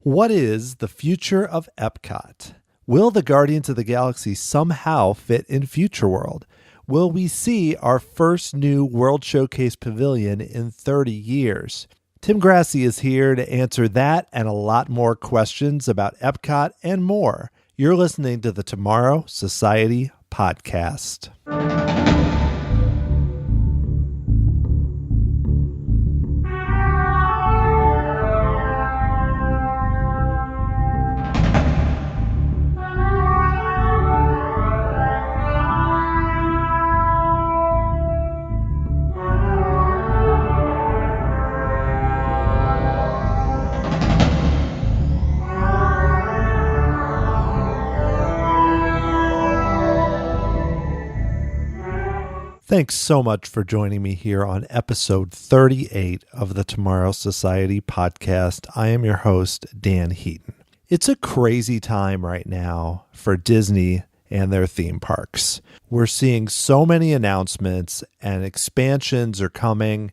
What is the future of Epcot? Will the Guardians of the Galaxy somehow fit in Future World? Will we see our first new World Showcase pavilion in 30 years? Tim Grassey is here to answer that and a lot more questions about Epcot and more. You're listening to the Tomorrow Society podcast. Thanks so much for joining me here on episode 38 of the Tomorrow Society podcast. I am your host, Dan Heaton. It's a crazy time right now for Disney and their theme parks. We're seeing so many announcements and expansions are coming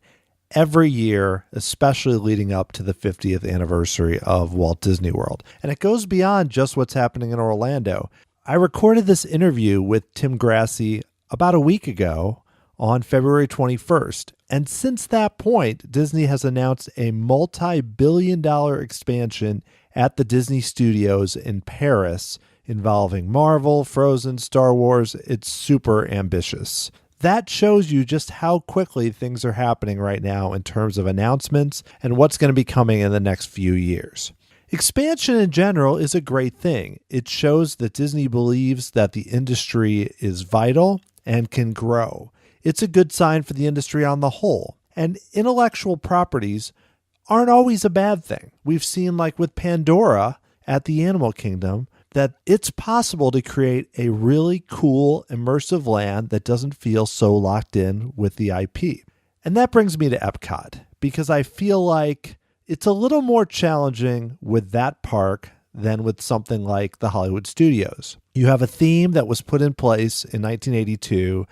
every year, especially leading up to the 50th anniversary of Walt Disney World. And it goes beyond just what's happening in Orlando. I recorded this interview with Tim Grassey about a week ago on February 21st. And since that point, Disney has announced a multi-billion-dollar expansion at the Disney Studios in Paris involving Marvel, Frozen, Star Wars. It's super ambitious. That shows you just how quickly things are happening right now in terms of announcements and what's going to be coming in the next few years. Expansion in general is a great thing. It shows that Disney believes that the industry is vital and can grow. It's a good sign for the industry on the whole. And intellectual properties aren't always a bad thing. We've seen, like with Pandora at the Animal Kingdom, that it's possible to create a really cool, immersive land that doesn't feel so locked in with the IP. And that brings me to Epcot, because I feel like it's a little more challenging with that park than with something like the Hollywood Studios. You have a theme that was put in place in 1982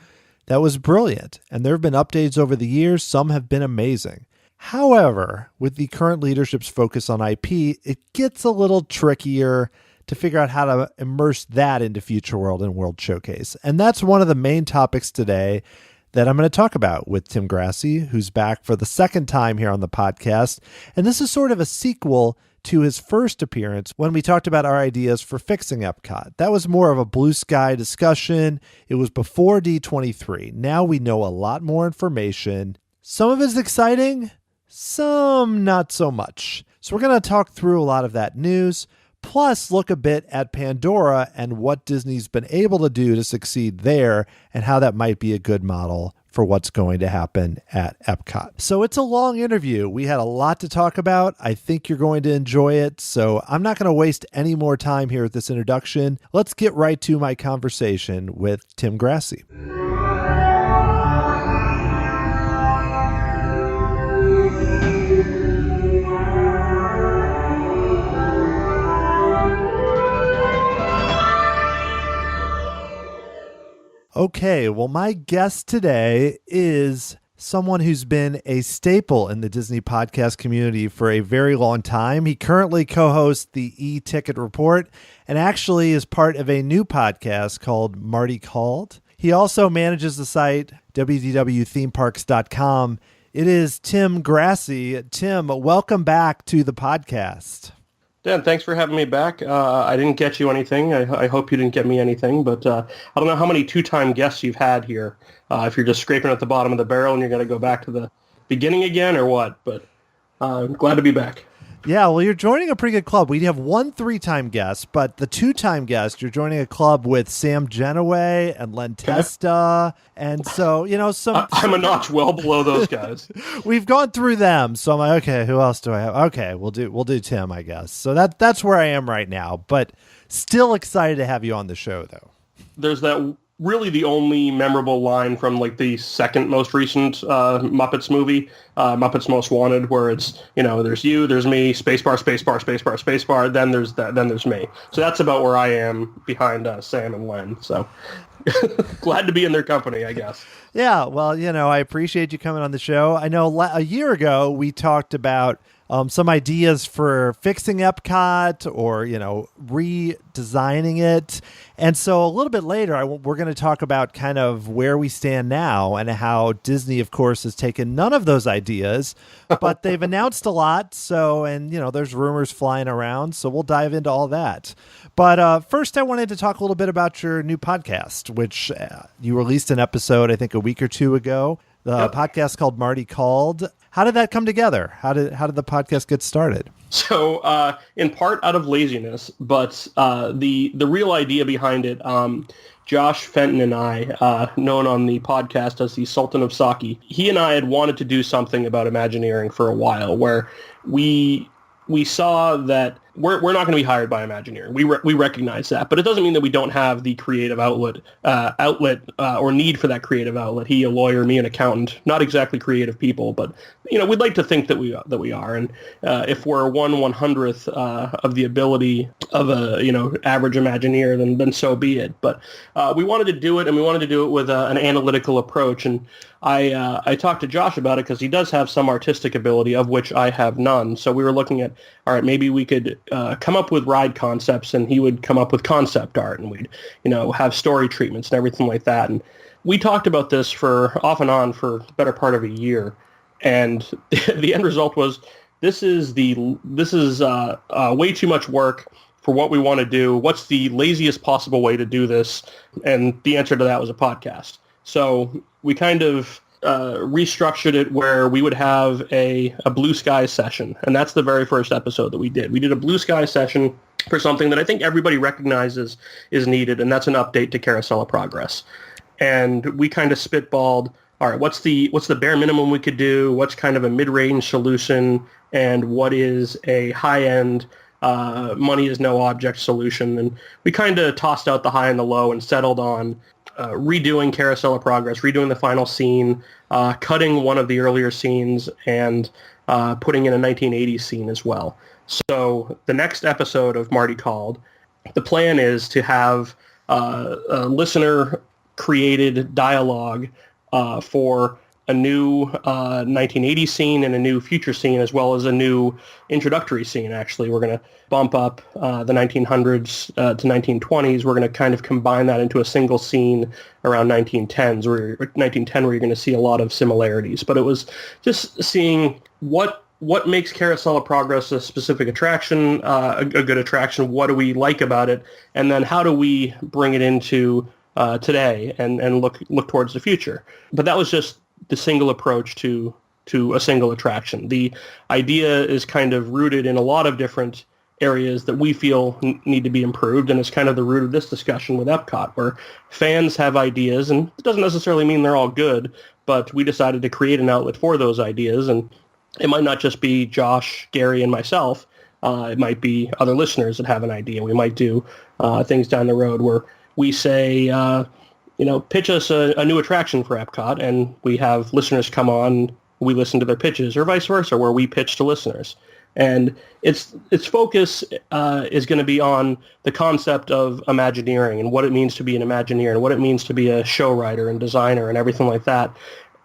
that was brilliant, and there have been updates over the years. Some have been amazing. However, with the current leadership's focus on IP, it gets a little trickier to figure out how to immerse that into Future World and World Showcase. And that's one of the main topics today that I'm going to talk about with Tim Grassey, who's back for the second time here on the podcast. And this is sort of a sequel to his first appearance when we talked about our ideas for fixing Epcot. That was more of a blue sky discussion. It was before D23. Now we know a lot more information. Some of it is exciting, some not so much. So we're going to talk through a lot of that news, plus look a bit at Pandora and what Disney's been able to do to succeed there and how that might be a good model for what's going to happen at Epcot. So it's a long interview. We had a lot to talk about. I think you're going to enjoy it. So I'm not going to waste any more time here with this introduction. Let's get right to my conversation with Tim Grassey. Okay, well, my guest today is someone who's been a staple in the Disney podcast community for a very long time. He currently co-hosts the E-Ticket Report and actually is part of a new podcast called Marty Called. He also manages the site wdwthemeparks.com. It is Tim Grassey. Tim, welcome back to the podcast. Dan, thanks for having me back. I didn't get you anything. I hope you didn't get me anything, but I don't know how many two-time guests you've had here. If you're just scraping at the bottom of the barrel and you're going to go back to the beginning again or what, but I'm glad to be back. Yeah, well, you're joining a pretty good club. We have one three-time guest, but the two-time guest, you're joining a club with Sam Genoway and Len Testa, and so, you know, I'm a notch well below those guys. We've gone through them, so I'm like, okay, who else do I have? Okay, we'll do Tim, I guess. So that's where I am right now, but still excited to have you on the show, though. There's that really the only memorable line from like the second most recent Muppets movie, Muppets Most Wanted, where it's, you know, there's you, there's me, spacebar, spacebar, spacebar, spacebar, then there's me. So that's about where I am behind Sam and Len. So glad to be in their company, I guess. Yeah, well, you know, I appreciate you coming on the show. I know a year ago we talked about some ideas for fixing Epcot or, redesigning it. And so a little bit later, we're going to talk about kind of where we stand now and how Disney, of course, has taken none of those ideas, but they've announced a lot. So, and, there's rumors flying around. So we'll dive into all that. But first, I wanted to talk a little bit about your new podcast, which you released an episode, I think, a week or two ago. The podcast called Marty Called. How did that come together? How did the podcast get started? So, in part out of laziness, but the real idea behind it, Josh, Fenton, and I, known on the podcast as the Sultan of Saki, he and I had wanted to do something about Imagineering for a while, where we saw that we're not going to be hired by Imagineering. We recognize that, but it doesn't mean that we don't have the creative outlet or need for that creative outlet. He, a lawyer, me, an accountant, not exactly creative people, but we'd like to think that we are. And if we're 1/100th of the ability of a average Imagineer, then so be it. But we wanted to do it, and we wanted to do it with an analytical approach. And I talked to Josh about it because he does have some artistic ability, of which I have none. So we were looking at, all right, maybe we could come up with ride concepts, and he would come up with concept art, and we'd have story treatments and everything like that. And we talked about this for off and on for the better part of a year, and the end result was this is way too much work for what we want to do. What's the laziest possible way to do this? And the answer to that was a podcast. So we kind of restructured it where we would have a blue sky session. And that's the very first episode that we did. We did a blue sky session for something that I think everybody recognizes is needed, and that's an update to Carousel of Progress. And we kind of spitballed, all right, what's the bare minimum we could do? What's kind of a mid-range solution? And what is a high-end money is no object solution? And we kind of tossed out the high and the low and settled on redoing Carousel of Progress, redoing the final scene, cutting one of the earlier scenes, and putting in a 1980s scene as well. So the next episode of Marty Called, the plan is to have a listener-created dialogue for a new 1980s scene and a new future scene, as well as a new introductory scene. Actually, we're going to bump up the 1900s to 1920s. We're going to kind of combine that into a single scene around 1910s, where you're going to see a lot of similarities. But it was just seeing what makes Carousel of Progress a specific attraction, a good attraction. What do we like about it, and then how do we bring it into today and look towards the future? But that was just the single approach to a single attraction. The idea is kind of rooted in a lot of different areas that we feel need to be improved, and it's kind of the root of this discussion with Epcot, where fans have ideas, and it doesn't necessarily mean they're all good, but we decided to create an outlet for those ideas, and it might not just be Josh, Gary, and myself. It might be other listeners that have an idea. We might do things down the road where we say, pitch us a new attraction for Epcot, and we have listeners come on, we listen to their pitches, or vice versa, where we pitch to listeners. And its focus is going to be on the concept of Imagineering and what it means to be an Imagineer and what it means to be a show writer and designer and everything like that.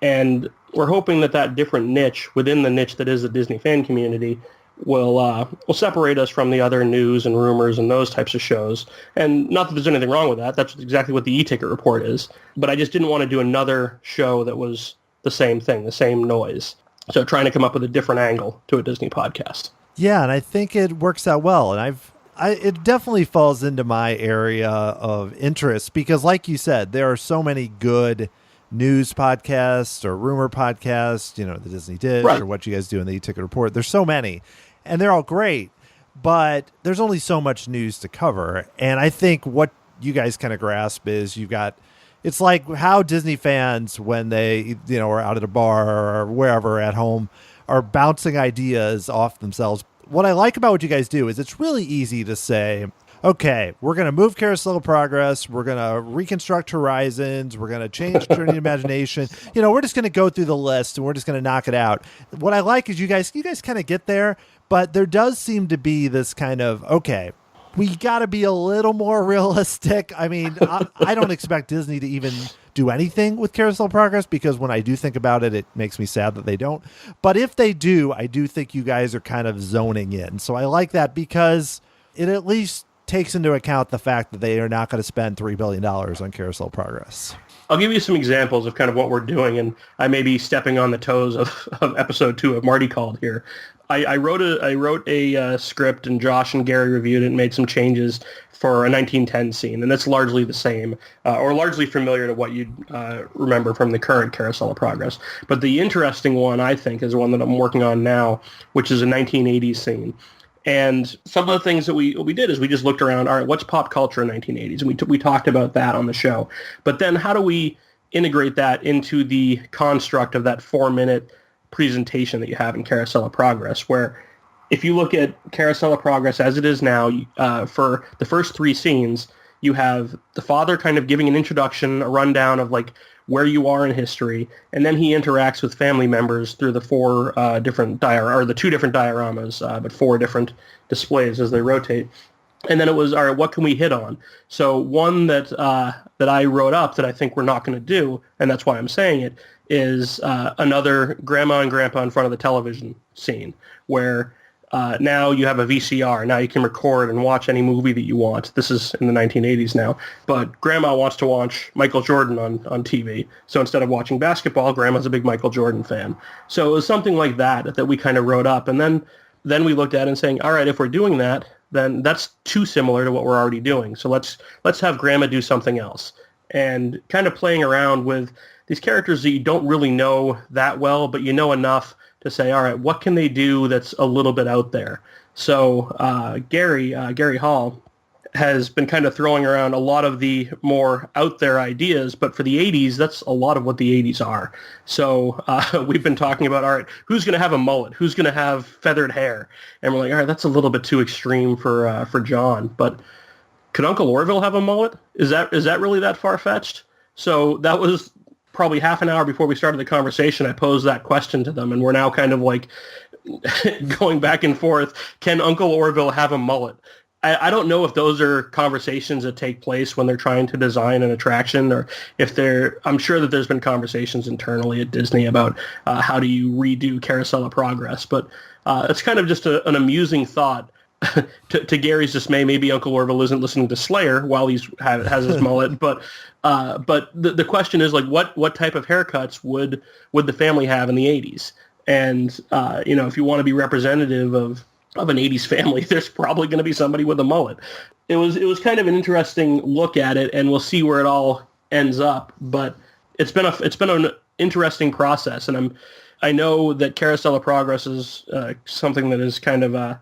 And we're hoping that different niche within the niche that is the Disney fan community will separate us from the other news and rumors and those types of shows. And not that there's anything wrong with that. That's exactly what the e-ticket report is. But I just didn't want to do another show that was the same thing, the same noise. So trying to come up with a different angle to a Disney podcast. Yeah, and I think it works out well. And it definitely falls into my area of interest because, like you said, there are so many good news podcasts or rumor podcasts, the Disney Dish, right, or what you guys do in the e-ticket report. There's so many, and they're all great, but there's only so much news to cover. And I think what you guys kind of grasp is it's like how Disney fans, when they, are out at a bar or wherever at home, are bouncing ideas off themselves. What I like about what you guys do is it's really easy to say, okay, we're going to move Carousel of Progress. We're going to reconstruct Horizons. We're going to change Journey to Imagination. We're just going to go through the list and we're just going to knock it out. What I like is you guys kind of get there, but there does seem to be this kind of, okay, we got to be a little more realistic. I mean, I don't expect Disney to even do anything with Carousel of Progress, because when I do think about it, it makes me sad that they don't. But if they do, I do think you guys are kind of zoning in. So I like that because it at least takes into account the fact that they are not going to spend $3 billion on Carousel of Progress. I'll give you some examples of kind of what we're doing, and I may be stepping on the toes of episode 2 of Marty Called here. I wrote a script, and Josh and Gary reviewed it and made some changes for a 1910 scene, and that's largely the same, or largely familiar to what you'd remember from the current Carousel of Progress. But the interesting one, I think, is one that I'm working on now, which is a 1980s scene. And some of the things that we did is we just looked around, all right, what's pop culture in 1980s? And we talked about that on the show. But then how do we integrate that into the construct of that 4-minute presentation that you have in Carousel of Progress, where if you look at Carousel of Progress as it is now, for the first 3 scenes, you have the father kind of giving an introduction, a rundown of like where you are in history, and then he interacts with family members through the 4 different the 2 different dioramas, but 4 different displays as they rotate. And then it was, all right, what can we hit on? So one that I wrote up that I think we're not going to do, and that's why I'm saying it, is another grandma and grandpa in front of the television scene, where now you have a VCR. Now you can record and watch any movie that you want. This is in the 1980s now. But grandma wants to watch Michael Jordan on TV. So instead of watching basketball, grandma's a big Michael Jordan fan. So it was something like that we kind of wrote up. And then we looked at it and saying, all right, if we're doing that, then that's too similar to what we're already doing. So let's have grandma do something else. And kind of playing around with these characters that you don't really know that well, but you know enough to say, all right, what can they do that's a little bit out there? So Gary Hall has been kind of throwing around a lot of the more out there ideas, but for the 80s, that's a lot of what the 80s are. So we've been talking about, all right, who's going to have a mullet? Who's going to have feathered hair? And we're like, all right, that's a little bit too extreme for John, but could Uncle Orville have a mullet? Is that really that far-fetched? So that was probably half an hour before we started the conversation. I posed that question to them, and we're now kind of like going back and forth. Can Uncle Orville have a mullet? I don't know if those are conversations that take place when they're trying to design an attraction, or if I'm sure that there's been conversations internally at Disney about how do you redo Carousel of Progress. But it's kind of just an amusing thought. To Gary's dismay, maybe Uncle Orville isn't listening to Slayer while has his mullet, but the question is, like, what type of haircuts would the family have in the 80s? And if you want to be representative of an 80s family, there's probably going to be somebody with a mullet. It was kind of an interesting look at it, and we'll see where it all ends up. But it's been an interesting process, and I know that Carousel of Progress is something that is kind of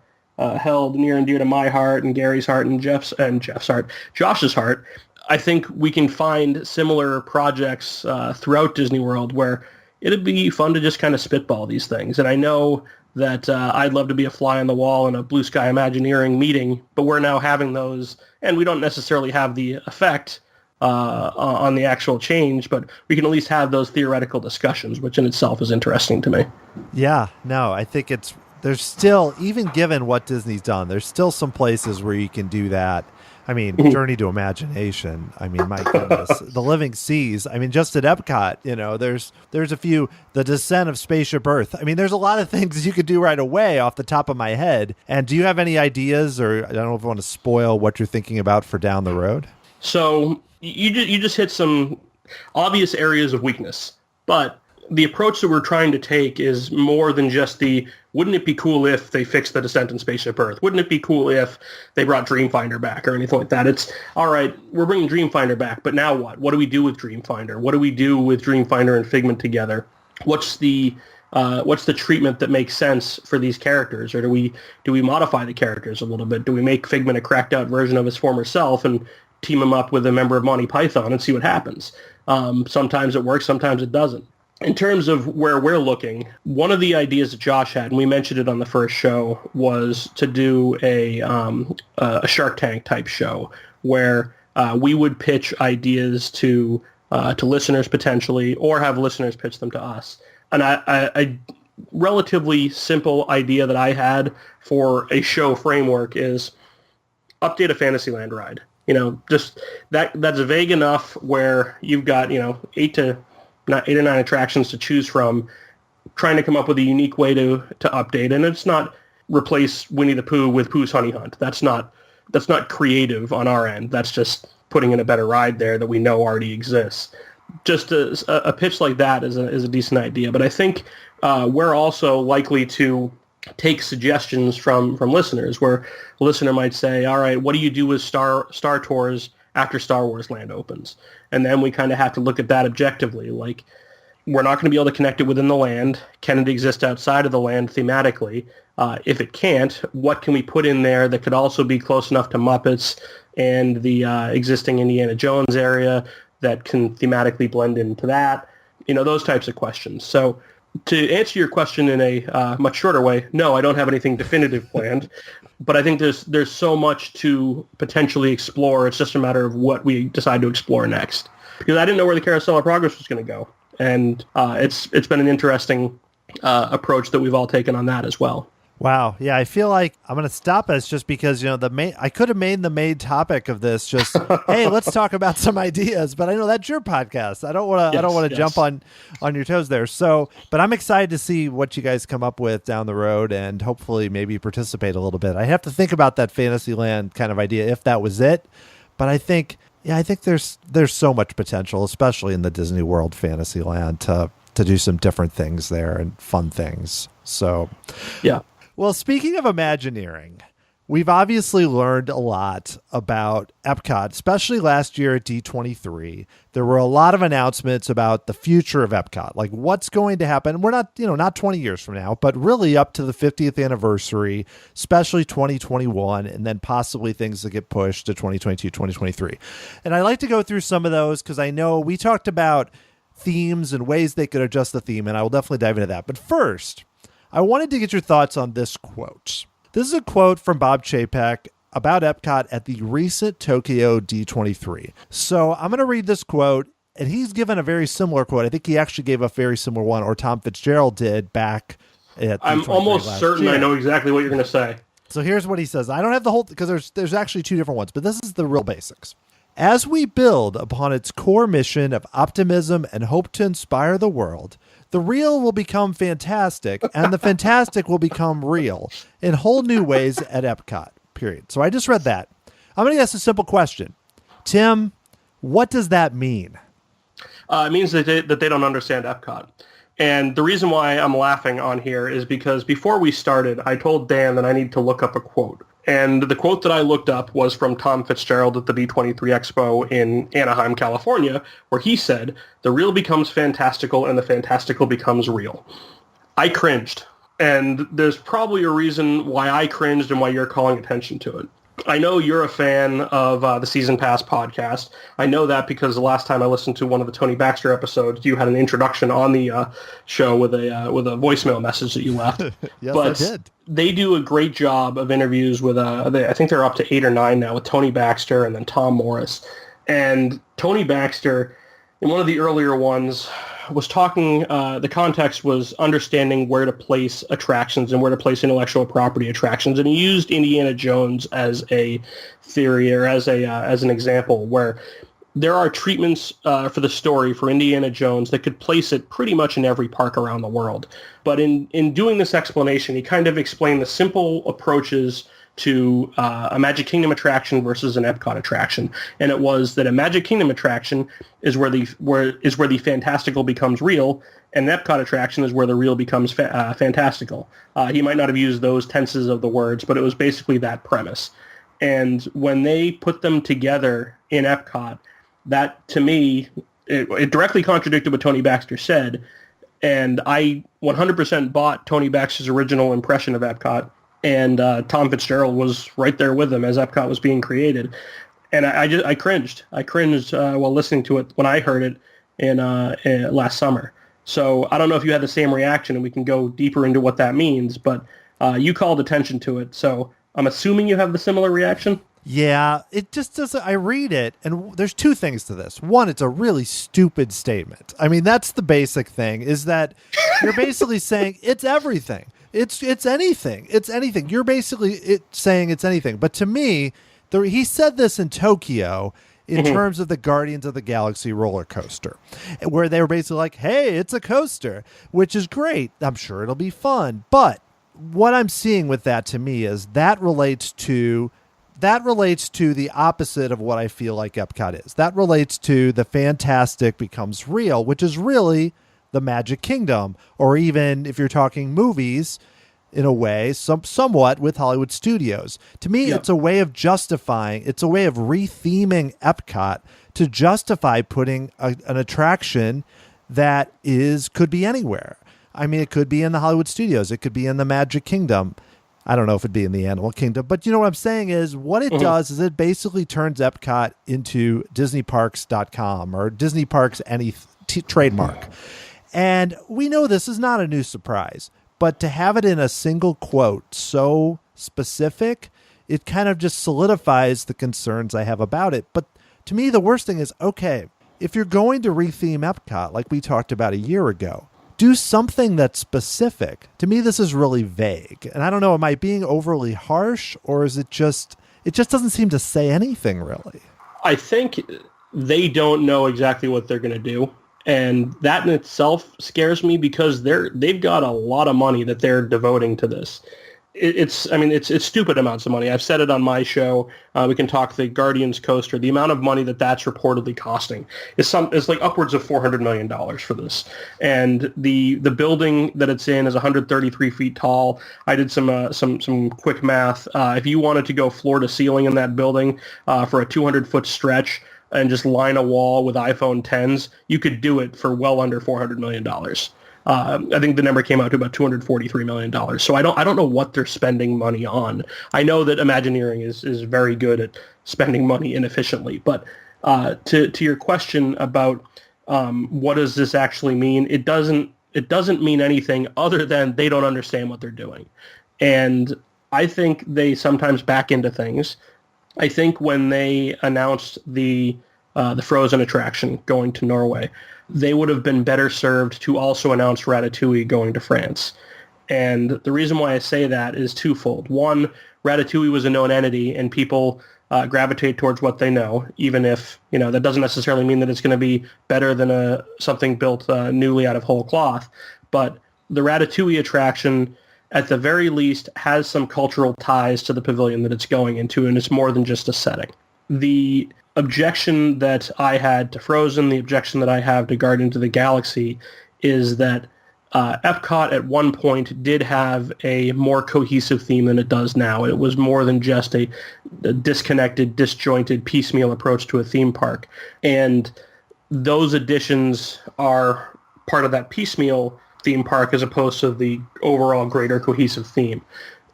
held near and dear to my heart and Gary's heart and Josh's heart. I think we can find similar projects throughout Disney World where it'd be fun to just kind of spitball these things. And I know that I'd love to be a fly on the wall in a Blue Sky Imagineering meeting, but we're now having those, and we don't necessarily have the effect on the actual change, but we can at least have those theoretical discussions, which in itself is interesting to me. Yeah, no, I think there's still, even given what Disney's done, there's still some places where you can do that. I mean, Journey to Imagination. I mean, my goodness, The Living Seas. I mean, just at Epcot, there's a few, The Descent of Spaceship Earth. I mean, there's a lot of things you could do right away off the top of my head. And do you have any ideas, or I don't know if you want to spoil what you're thinking about for down the road? So you just hit some obvious areas of weakness, but the approach that we're trying to take is more than just wouldn't it be cool if they fixed the Descent in Spaceship Earth? Wouldn't it be cool if they brought Dreamfinder back or anything like that? It's, all right, we're bringing Dreamfinder back, but now what? What do we do with Dreamfinder? What do we do with Dreamfinder and Figment together? What's the treatment that makes sense for these characters? Or do we modify the characters a little bit? Do we make Figment a cracked out version of his former self and team him up with a member of Monty Python and see what happens? Sometimes it works, sometimes it doesn't. In terms of where we're looking, one of the ideas that Josh had, and we mentioned it on the first show, was to do a Shark Tank type show where we would pitch ideas to listeners potentially, or have listeners pitch them to us. And a relatively simple idea that I had for a show framework is update a Fantasyland ride. just that's vague enough where you've got, 8 or 9 attractions to choose from, trying to come up with a unique way to update. And it's not replace Winnie the Pooh with Pooh's Honey Hunt. That's not creative on our end. That's just putting in a better ride there that we know already exists. Just a pitch like that is a decent idea. But I think we're also likely to take suggestions from listeners, where a listener might say, all right, what do you do with Star Tours after Star Wars Land opens? And then we kind of have to look at that objectively. Like, we're not going to be able to connect it within the land. Can it exist outside of the land thematically? If it can't, what can we put in there that could also be close enough to Muppets and the existing Indiana Jones area that can thematically blend into that? Those types of questions. So to answer your question in a much shorter way, no, I don't have anything definitive planned, but I think there's so much to potentially explore. It's just a matter of what we decide to explore next. Because I didn't know where the Carousel of Progress was going to go, and it's been an interesting approach that we've all taken on that as well. Wow. Yeah, I feel like I'm going to stop us just because, I could have made the main topic of this just, hey, let's talk about some ideas, but I know that's your podcast. I don't want to jump on your toes there. So, but I'm excited to see what you guys come up with down the road and hopefully maybe participate a little bit. I have to think about that Fantasyland kind of idea if that was it, but I think there's so much potential, especially in the Disney World Fantasyland, to do some different things there and fun things. So, yeah. Well, speaking of Imagineering, we've obviously learned a lot about Epcot, especially last year at D23. There were a lot of announcements about the future of Epcot, like what's going to happen. We're not 20 years from now, but really up to the 50th anniversary, especially 2021, and then possibly things that get pushed to 2022, 2023. And I'd like to go through some of those because I know we talked about themes and ways they could adjust the theme, and I will definitely dive into that. But first, I wanted to get your thoughts on this quote. This is a quote from Bob Chapek about Epcot at the recent Tokyo D23. So I'm going to read this quote, and he's given a very similar quote. I think he actually gave a very similar one, or Tom Fitzgerald did back at I'm almost certain I know exactly what you're going to say. So here's what he says. I don't have the whole, because there's actually two different ones, but this is the real basics. As we build upon its core mission of optimism and hope to inspire the world, the real will become fantastic, and the fantastic will become real in whole new ways at Epcot, period. So I just read that. I'm going to ask a simple question. Tim, what does that mean? It means that they don't understand Epcot. And the reason why I'm laughing on here is because before we started, I told Dan that I need to look up a quote. And the quote that I looked up was from Tom Fitzgerald at the D23 Expo in Anaheim, California, where he said, "The real becomes fantastical and the fantastical becomes real." I cringed. And there's probably a reason why I cringed and why you're calling attention to it. I know you're a fan of the Season Pass podcast. I know that because the last time I listened to one of the Tony Baxter episodes, you had an introduction on the show with a voicemail message that you left. Yes, but I did. They do a great job of interviews with, I think they're up to 8 or 9 now, with Tony Baxter and then Tom Morris. And Tony Baxter, in one of the earlier ones, was talking, the context was understanding where to place attractions and where to place intellectual property attractions. And he used Indiana Jones as a theory, or as an example, where there are treatments for the story for Indiana Jones that could place it pretty much in every park around the world. But in doing this explanation, he kind of explained the simple approaches to a Magic Kingdom attraction versus an Epcot attraction, and it was that a Magic Kingdom attraction is where the fantastical becomes real, and an Epcot attraction is where the real becomes fantastical. He might not have used those tenses of the words, but it was basically that premise. And when they put them together in Epcot, that to me it directly contradicted what Tony Baxter said, and I 100% bought Tony Baxter's original impression of Epcot. And Tom Fitzgerald was right there with him as Epcot was being created, and I cringed. I cringed while listening to it when I heard it in last summer. So I don't know if you had the same reaction, and we can go deeper into what that means. But you called attention to it, so I'm assuming you have the similar reaction. Yeah, it just doesn't. I read it, and there's two things to this. One, it's a really stupid statement. I mean, that's the basic thing, is that you're basically saying it's everything. It's anything. It's anything. You're basically saying it's anything. But to me, He said this in Tokyo in terms of the Guardians of the Galaxy roller coaster, where they were basically like, hey, it's a coaster, which is great. I'm sure it'll be fun. But what I'm seeing with that to me is that relates to the opposite of what I feel like Epcot is. That relates to the fantastic becomes real, which is really the Magic Kingdom, or even if you're talking movies, in a way, somewhat with Hollywood Studios. To me, It's a way of justifying, it's a way of retheming Epcot to justify putting an attraction that could be anywhere. I mean, it could be in the Hollywood Studios. It could be in the Magic Kingdom. I don't know if it'd be in the Animal Kingdom, but you know what I'm saying is what it does is it basically turns Epcot into DisneyParks.com or Disney Parks any trademark. And we know this is not a new surprise. But to have it in a single quote so specific, it kind of just solidifies the concerns I have about it. But to me, the worst thing is, okay, if you're going to retheme Epcot, like we talked about a year ago, do something that's specific. To me, this is really vague. And I don't know, am I being overly harsh, or is it just doesn't seem to say anything really? I think they don't know exactly what they're going to do. And that in itself scares me because they've got a lot of money that they're devoting to this. It's stupid amounts of money. I've said it on my show. We can talk the Guardians coaster. The amount of money that's reportedly costing is like upwards of $400 million for this. And the building that it's in is 133 feet tall. I did some quick math. If you wanted to go floor to ceiling in that building for a 200-foot stretch, and just line a wall with iPhone 10s, you could do it for well under $400 million. I think the number came out to about $243 million. So I don't know what they're spending money on. I know that Imagineering is very good at spending money inefficiently. But to your question about what does this actually mean, it doesn't mean anything other than they don't understand what they're doing. And I think they sometimes back into things. I think when they announced the Frozen attraction going to Norway, they would have been better served to also announce Ratatouille going to France. And the reason why I say that is twofold. One, Ratatouille was a known entity, and people gravitate towards what they know, even if that doesn't necessarily mean that it's going to be better than something built newly out of whole cloth. But the Ratatouille attraction, at the very least, has some cultural ties to the pavilion that it's going into, and it's more than just a setting. The objection that I had to Frozen, the objection that I have to Guardians of the Galaxy, is that Epcot at one point did have a more cohesive theme than it does now. It was more than just a disconnected, disjointed, piecemeal approach to a theme park. And those additions are part of that piecemeal theme park as opposed to the overall greater cohesive theme.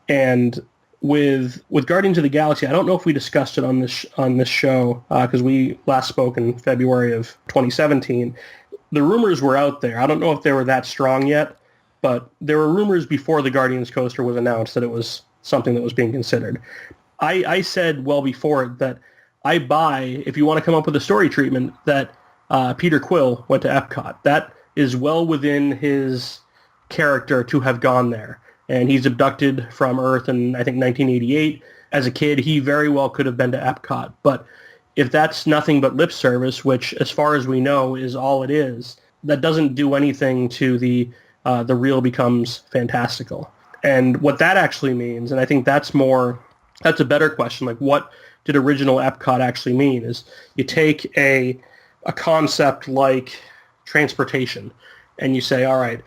And with Guardians of the Galaxy, I don't know if we discussed it on this show because we last spoke in February of 2017. The rumors were out there. I don't know if they were that strong yet, but there were rumors before the Guardians coaster was announced that it was something that was being considered. I said well before it that I buy, if you want to come up with a story treatment, that Peter Quill went to Epcot. That is well within his character to have gone there. And he's abducted from Earth in, I think, 1988. As a kid, he very well could have been to Epcot. But if that's nothing but lip service, which, as far as we know, is all it is, that doesn't do anything to the real becomes fantastical. And what that actually means, and I think that's a better question, like what did original Epcot actually mean, is you take a concept like transportation and you say, all right,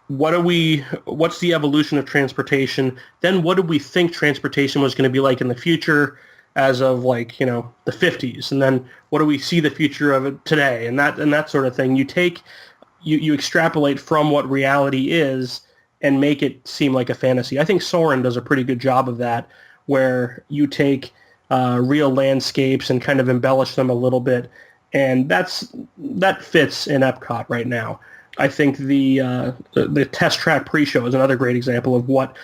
what's the evolution of transportation? Then what did we think transportation was going to be like in the future as of the 50s? And then what do we see the future of it today? And that sort of thing. You extrapolate from what reality is and make it seem like a fantasy. I think Soarin' does a pretty good job of that, where you take real landscapes and kind of embellish them a little bit. And that fits in Epcot right now. I think the test track pre-show is another great example of what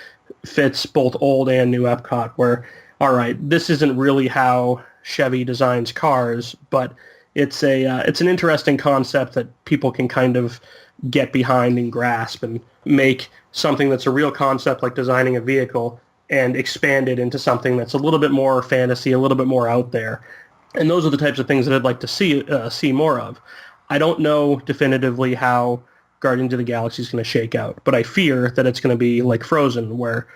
fits both old and new Epcot, where, all right, this isn't really how Chevy designs cars, but it's an interesting concept that people can kind of get behind and grasp and make something that's a real concept like designing a vehicle and expand it into something that's a little bit more fantasy, a little bit more out there. And those are the types of things that I'd like to see more of. I don't know definitively how Guardians of the Galaxy is going to shake out, but I fear that it's going to be like Frozen, where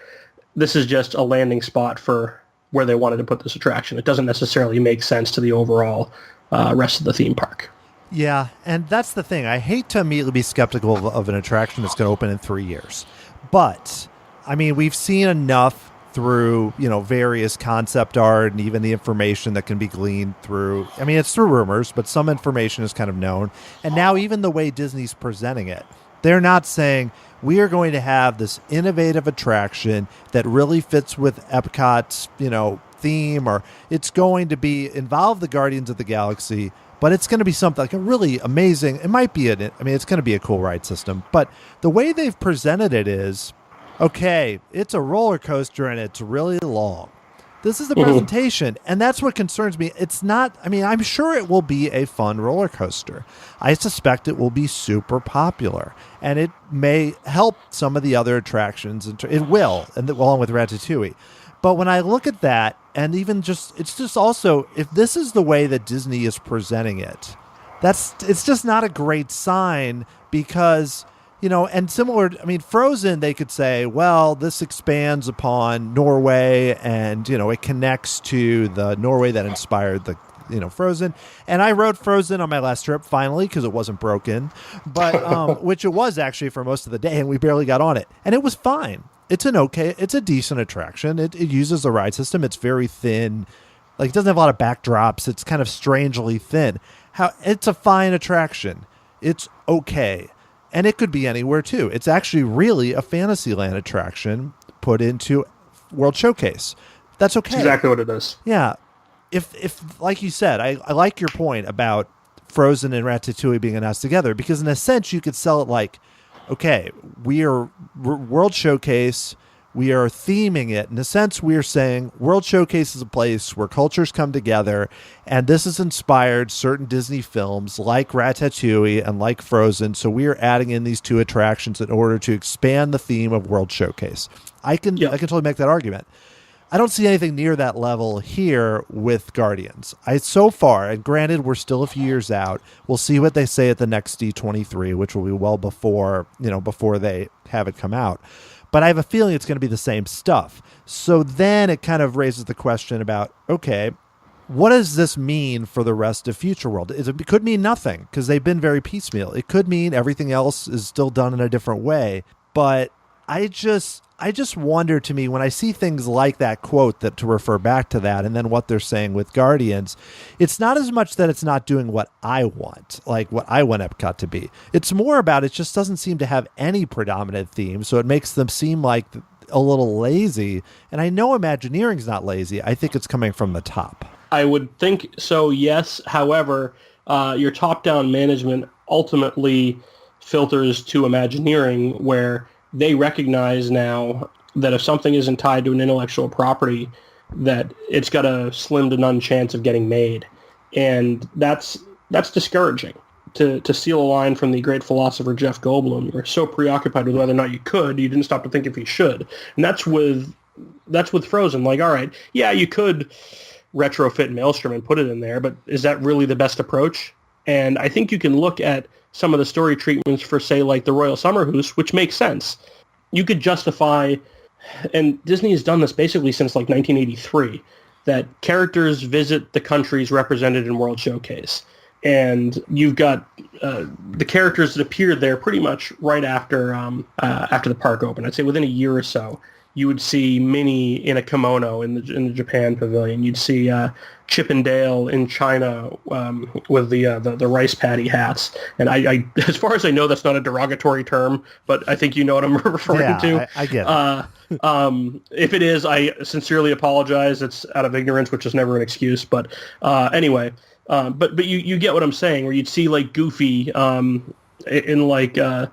this is just a landing spot for where they wanted to put this attraction. It doesn't necessarily make sense to the overall rest of the theme park. Yeah, and that's the thing. I hate to immediately be skeptical of an attraction that's going to open in 3 years. But, I mean, we've seen enough through, various concept art and even the information that can be gleaned through. I mean, it's through rumors, but some information is kind of known. And now even the way Disney's presenting it, they're not saying we are going to have this innovative attraction that really fits with Epcot's, theme, or it's going to involve the Guardians of the Galaxy, but it's going to be something like a really amazing. It might be it's going to be a cool ride system, but the way they've presented it is, okay, it's a roller coaster and it's really long. This is the presentation, and that's what concerns me. It's not, I'm sure it will be a fun roller coaster. I suspect it will be super popular, and it may help some of the other attractions. It will, and along with Ratatouille. But when I look at that, and even it's just also, if this is the way that Disney is presenting it, it's just not a great sign, because, and similar, Frozen, they could say, well, this expands upon Norway, and, it connects to the Norway that inspired the, Frozen. And I rode Frozen on my last trip, finally, because it wasn't broken, which it was actually for most of the day, and we barely got on it. And it was fine. It's a decent attraction. It uses the ride system. It's very thin. Like, it doesn't have a lot of backdrops. It's kind of strangely thin. It's a fine attraction. It's okay. And it could be anywhere, too. It's actually really a Fantasyland attraction put into World Showcase. That's okay. That's exactly what it is. Yeah. If like you said, I like your point about Frozen and Ratatouille being announced together, because in a sense you could sell it like, okay, we are World Showcase, we are theming it. In a sense, we are saying World Showcase is a place where cultures come together, and this has inspired certain Disney films like Ratatouille and like Frozen, so we are adding in these two attractions in order to expand the theme of World Showcase. I can totally make that argument. I don't see anything near that level here with Guardians. So far, and granted, we're still a few years out. We'll see what they say at the next D23, which will be well before they have it come out. But I have a feeling it's going to be the same stuff. So then it kind of raises the question about, okay, what does this mean for the rest of Future World? It could mean nothing, because they've been very piecemeal. It could mean everything else is still done in a different way. But I just wonder, to me, when I see things like that quote, that to refer back to that, and then what they're saying with Guardians, it's not as much that it's not doing what I want, like what I want Epcot to be. It's more about it just doesn't seem to have any predominant theme, so it makes them seem like a little lazy. And I know Imagineering's not lazy. I think it's coming from the top. I would think so, yes. However, your top-down management ultimately filters to Imagineering, where they recognize now that if something isn't tied to an intellectual property, that it's got a slim to none chance of getting made. And that's discouraging. To steal a line from the great philosopher Jeff Goldblum, you were so preoccupied with whether or not you didn't stop to think if you should. And that's with Frozen. Like, all right, yeah, you could retrofit Maelstrom and put it in there, but is that really the best approach? And I think you can look at some of the story treatments for, say, like the Royal Summer House, which makes sense. You could justify, and Disney has done this basically since like 1983, that characters visit the countries represented in World Showcase. And you've got the characters that appeared there pretty much right after the park opened. I'd say within a year or so, you would see Minnie in a kimono in the Japan pavilion. You'd see Chip and Dale in China with the rice paddy hats. And I, as far as I know, that's not a derogatory term, but I think you know what I'm referring to. I get it. If it is, I sincerely apologize. It's out of ignorance, which is never an excuse. But anyway, but you get what I'm saying, where you'd see like Goofy in like a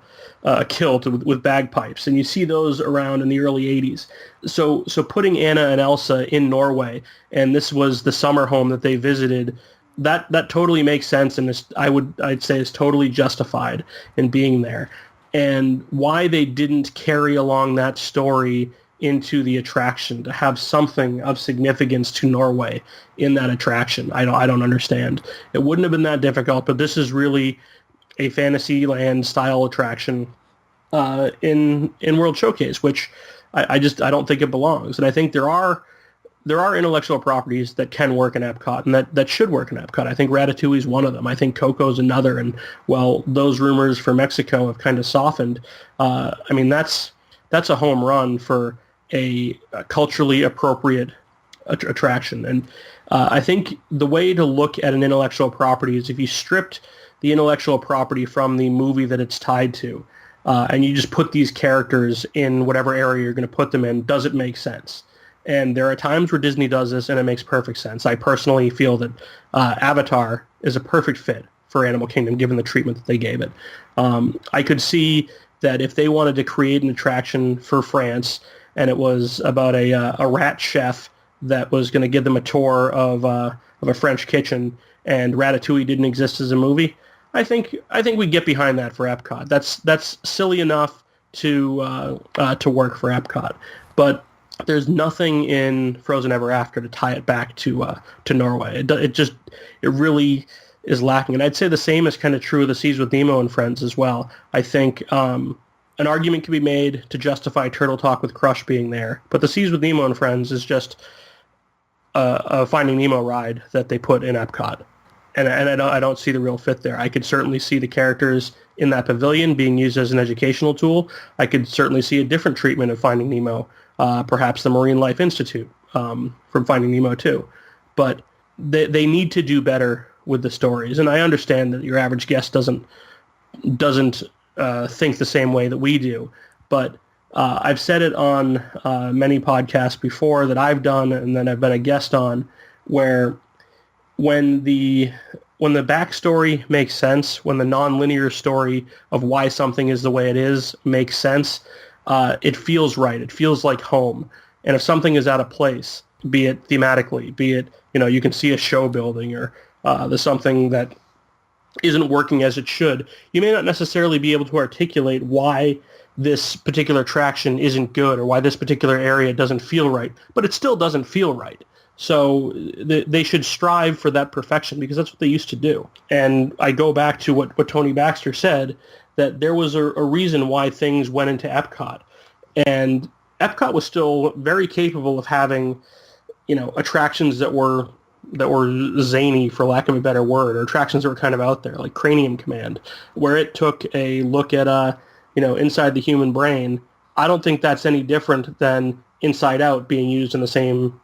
kilt with bagpipes, and you see those around in the early 80s. So putting Anna and Elsa in Norway, and this was the summer home that they visited, that totally makes sense, and I'd say is totally justified in being there. And why they didn't carry along that story into the attraction, to have something of significance to Norway in that attraction. I don't understand. It wouldn't have been that difficult, but this is really a Fantasyland style attraction in World Showcase, which I don't think it belongs. And I think there are intellectual properties that can work in Epcot and that should work in Epcot. I think Ratatouille is one of them. I think Coco's another. And while those rumors for Mexico have kind of softened, I mean, that's a home run for a culturally appropriate attraction. And I think the way to look at an intellectual property is if you stripped the intellectual property from the movie that it's tied to, and you just put these characters in whatever area you're going to put them in, does it make sense? And there are times where Disney does this, and it makes perfect sense. I personally feel that Avatar is a perfect fit for Animal Kingdom, given the treatment that they gave it. I could see that if they wanted to create an attraction for France, and it was about a rat chef that was going to give them a tour of a French kitchen, and Ratatouille didn't exist as a movie, I think we get behind that for Epcot. That's silly enough to work for Epcot, but there's nothing in Frozen Ever After to tie it back to Norway. It really is lacking, and I'd say the same is kind of true of the Seas with Nemo and Friends as well. I think an argument can be made to justify Turtle Talk with Crush being there, but the Seas with Nemo and Friends is just a Finding Nemo ride that they put in Epcot. And I don't see the real fit there. I could certainly see the characters in that pavilion being used as an educational tool. I could certainly see a different treatment of Finding Nemo, perhaps the Marine Life Institute from Finding Nemo too. But they need to do better with the stories. And I understand that your average guest doesn't think the same way that we do. But I've said it on many podcasts before that I've done and then I've been a guest on, where when the backstory makes sense, when the non-linear story of why something is the way it is makes sense, it feels right. It feels like home. And if something is out of place, be it thematically, be it, you can see a show building or there's something that isn't working as it should, you may not necessarily be able to articulate why this particular attraction isn't good or why this particular area doesn't feel right, but it still doesn't feel right. So they should strive for that perfection because that's what they used to do. And I go back to what Tony Baxter said, that there was a reason why things went into Epcot. And Epcot was still very capable of having, attractions that were zany, for lack of a better word, or attractions that were kind of out there, like Cranium Command, where it took a look at, inside the human brain. I don't think that's any different than Inside Out being used in the same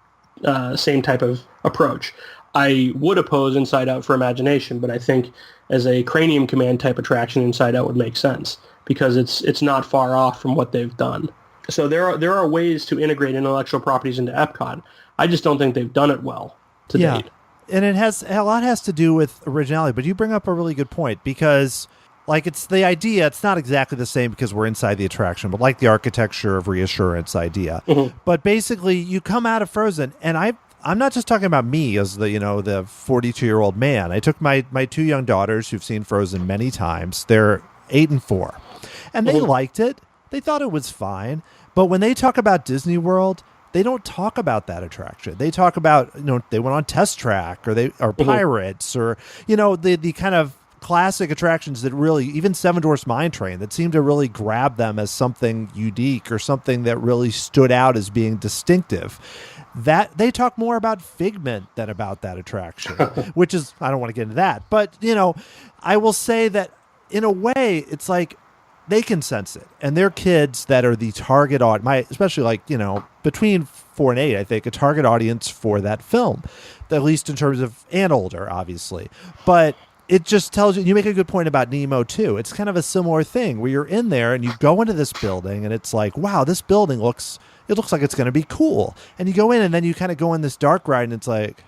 type of approach. I would oppose Inside Out for Imagination, but I think as a Cranium Command type attraction, Inside Out would make sense because it's not far off from what they've done. So there are ways to integrate intellectual properties into Epcot. I just don't think they've done it well to date. And a lot has to do with originality, but you bring up a really good point because it's the idea, it's not exactly the same because we're inside the attraction, but like the architecture of reassurance idea. Mm-hmm. But basically you come out of Frozen, and I'm not just talking about me as the 42-year-old man. I took my two young daughters who've seen Frozen many times. They're 8 and 4. And they liked it. They thought it was fine. But when they talk about Disney World, they don't talk about that attraction. They talk about, they went on Test Track or Pirates or, the kind of classic attractions that really, even Seven Dwarfs Mine Train, that seemed to really grab them as something unique or something that really stood out as being distinctive. That they talk more about Figment than about that attraction, which is, I don't want to get into that, but I will say that in a way it's like they can sense it, and they're kids that are the target audience, especially between 4 and 8, I think a target audience for that film, at least in terms of, and older obviously, but it just tells you make a good point about Nemo too. It's kind of a similar thing where you're in there and you go into this building and it's like, wow, this building looks like it's going to be cool. And you go in and then you kind of go in this dark ride and it's like,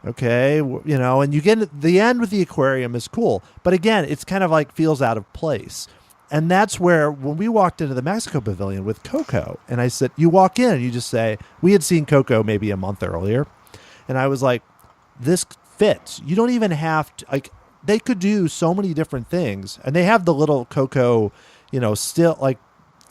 okay, and you get at the end with the aquarium is cool. But again, it's kind of feels out of place. And that's where, when we walked into the Mexico Pavilion with Coco, and I said, you walk in and you just say, we had seen Coco maybe a month earlier. And I was like, this fits. You don't even have to, they could do so many different things, and they have the little Coco, still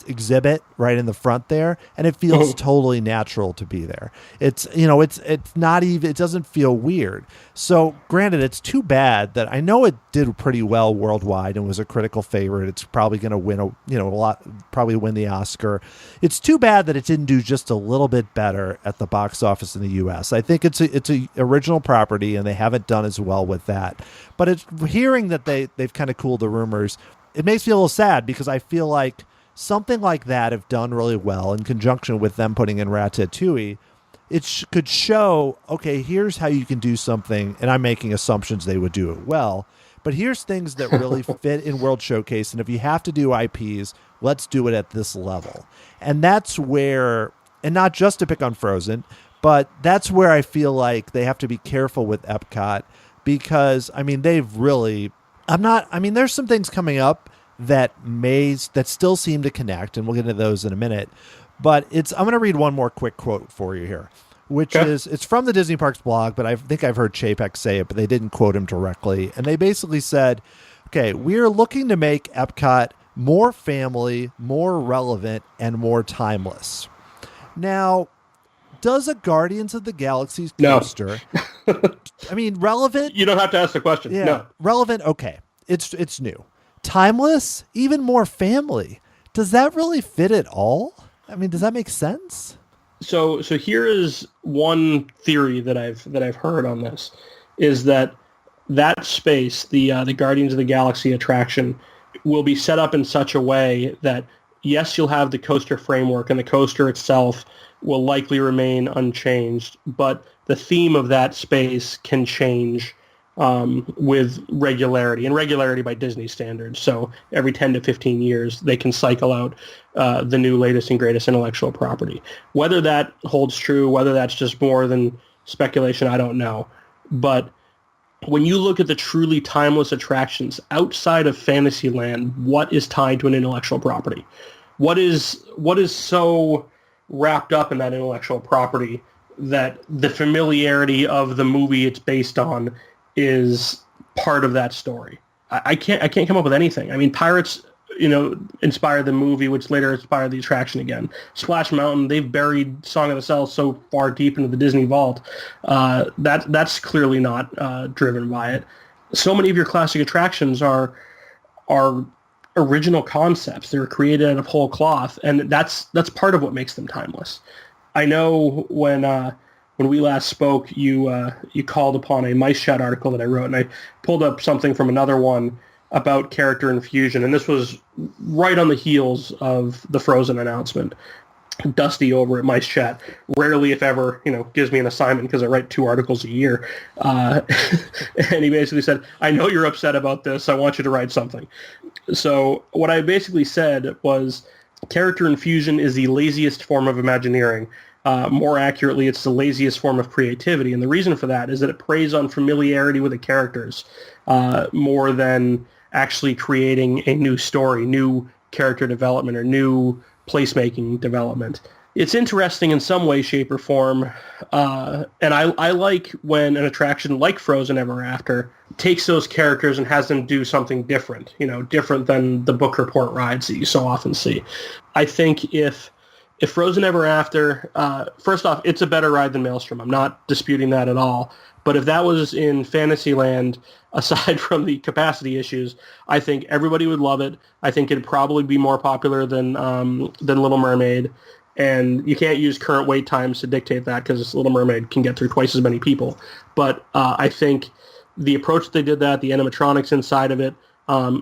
exhibit right in the front there, and it feels totally natural to be there. It's it's not even, it doesn't feel weird. So granted, it's too bad that I know it did pretty well worldwide and was a critical favorite. It's probably going to win a lot, probably win the Oscar. It's too bad that it didn't do just a little bit better at the box office in the US. I think it's a original property and they haven't done as well with that. But it's hearing that they've kind of cooled the rumors. It makes me a little sad because I feel like something like that, if done really well in conjunction with them putting in Ratatouille, it could show, okay, here's how you can do something, and I'm making assumptions they would do it well, but here's things that really fit in World Showcase, and if you have to do IPs, let's do it at this level. And that's where, and not just to pick on Frozen, but that's where I feel like they have to be careful with Epcot because, I mean, they've really, there's some things coming up that still seem to connect, and we'll get into those in a minute. But I'm going to read one more quick quote for you here, which is, it's from the Disney Parks blog, but I think I've heard Chapek say it, but they didn't quote him directly. And they basically said, okay, we're looking to make Epcot more family, more relevant, and more timeless. Now, does a Guardians of the Galaxy coaster, relevant? You don't have to ask the question. Yeah, no. Relevant, okay. It's new. Timeless, even more family. Does that really fit at all? Does that make sense? So here is one theory that I've heard on this, is that space, the Guardians of the Galaxy attraction, will be set up in such a way that, yes, you'll have the coaster framework, and the coaster itself will likely remain unchanged, but the theme of that space can change with regularity, and regularity by Disney standards. So every 10 to 15 years, they can cycle out the new, latest, and greatest intellectual property. Whether that holds true, whether that's just more than speculation, I don't know. But when you look at the truly timeless attractions outside of Fantasyland, what is tied to an intellectual property? What is so wrapped up in that intellectual property that the familiarity of the movie it's based on is part of that story? I can't come up with anything. Pirates, inspired the movie, which later inspired the attraction again. Splash Mountain, they've buried Song of the South so far deep into the Disney vault. That's clearly not driven by it. So many of your classic attractions are original concepts. They're created out of whole cloth, and that's part of what makes them timeless. I know when we last spoke, you called upon a Mice Chat article that I wrote, and I pulled up something from another one about character infusion, and this was right on the heels of the Frozen announcement. Dusty over at Mice Chat rarely, if ever, gives me an assignment because I write 2 articles a year, and he basically said, I know you're upset about this, I want you to write something. So what I basically said was, character infusion is the laziest form of Imagineering. More accurately, it's the laziest form of creativity. And the reason for that is that it preys on familiarity with the characters more than actually creating a new story, new character development, or new placemaking development. It's interesting in some way, shape, or form. And I like when an attraction like Frozen Ever After takes those characters and has them do something different, different than the book report rides that you so often see. I think if Frozen Ever After, first off, it's a better ride than Maelstrom. I'm not disputing that at all. But if that was in Fantasyland, aside from the capacity issues, I think everybody would love it. I think it'd probably be more popular than Little Mermaid. And you can't use current wait times to dictate that because Little Mermaid can get through twice as many people. But I think the approach they did that, the animatronics inside of it,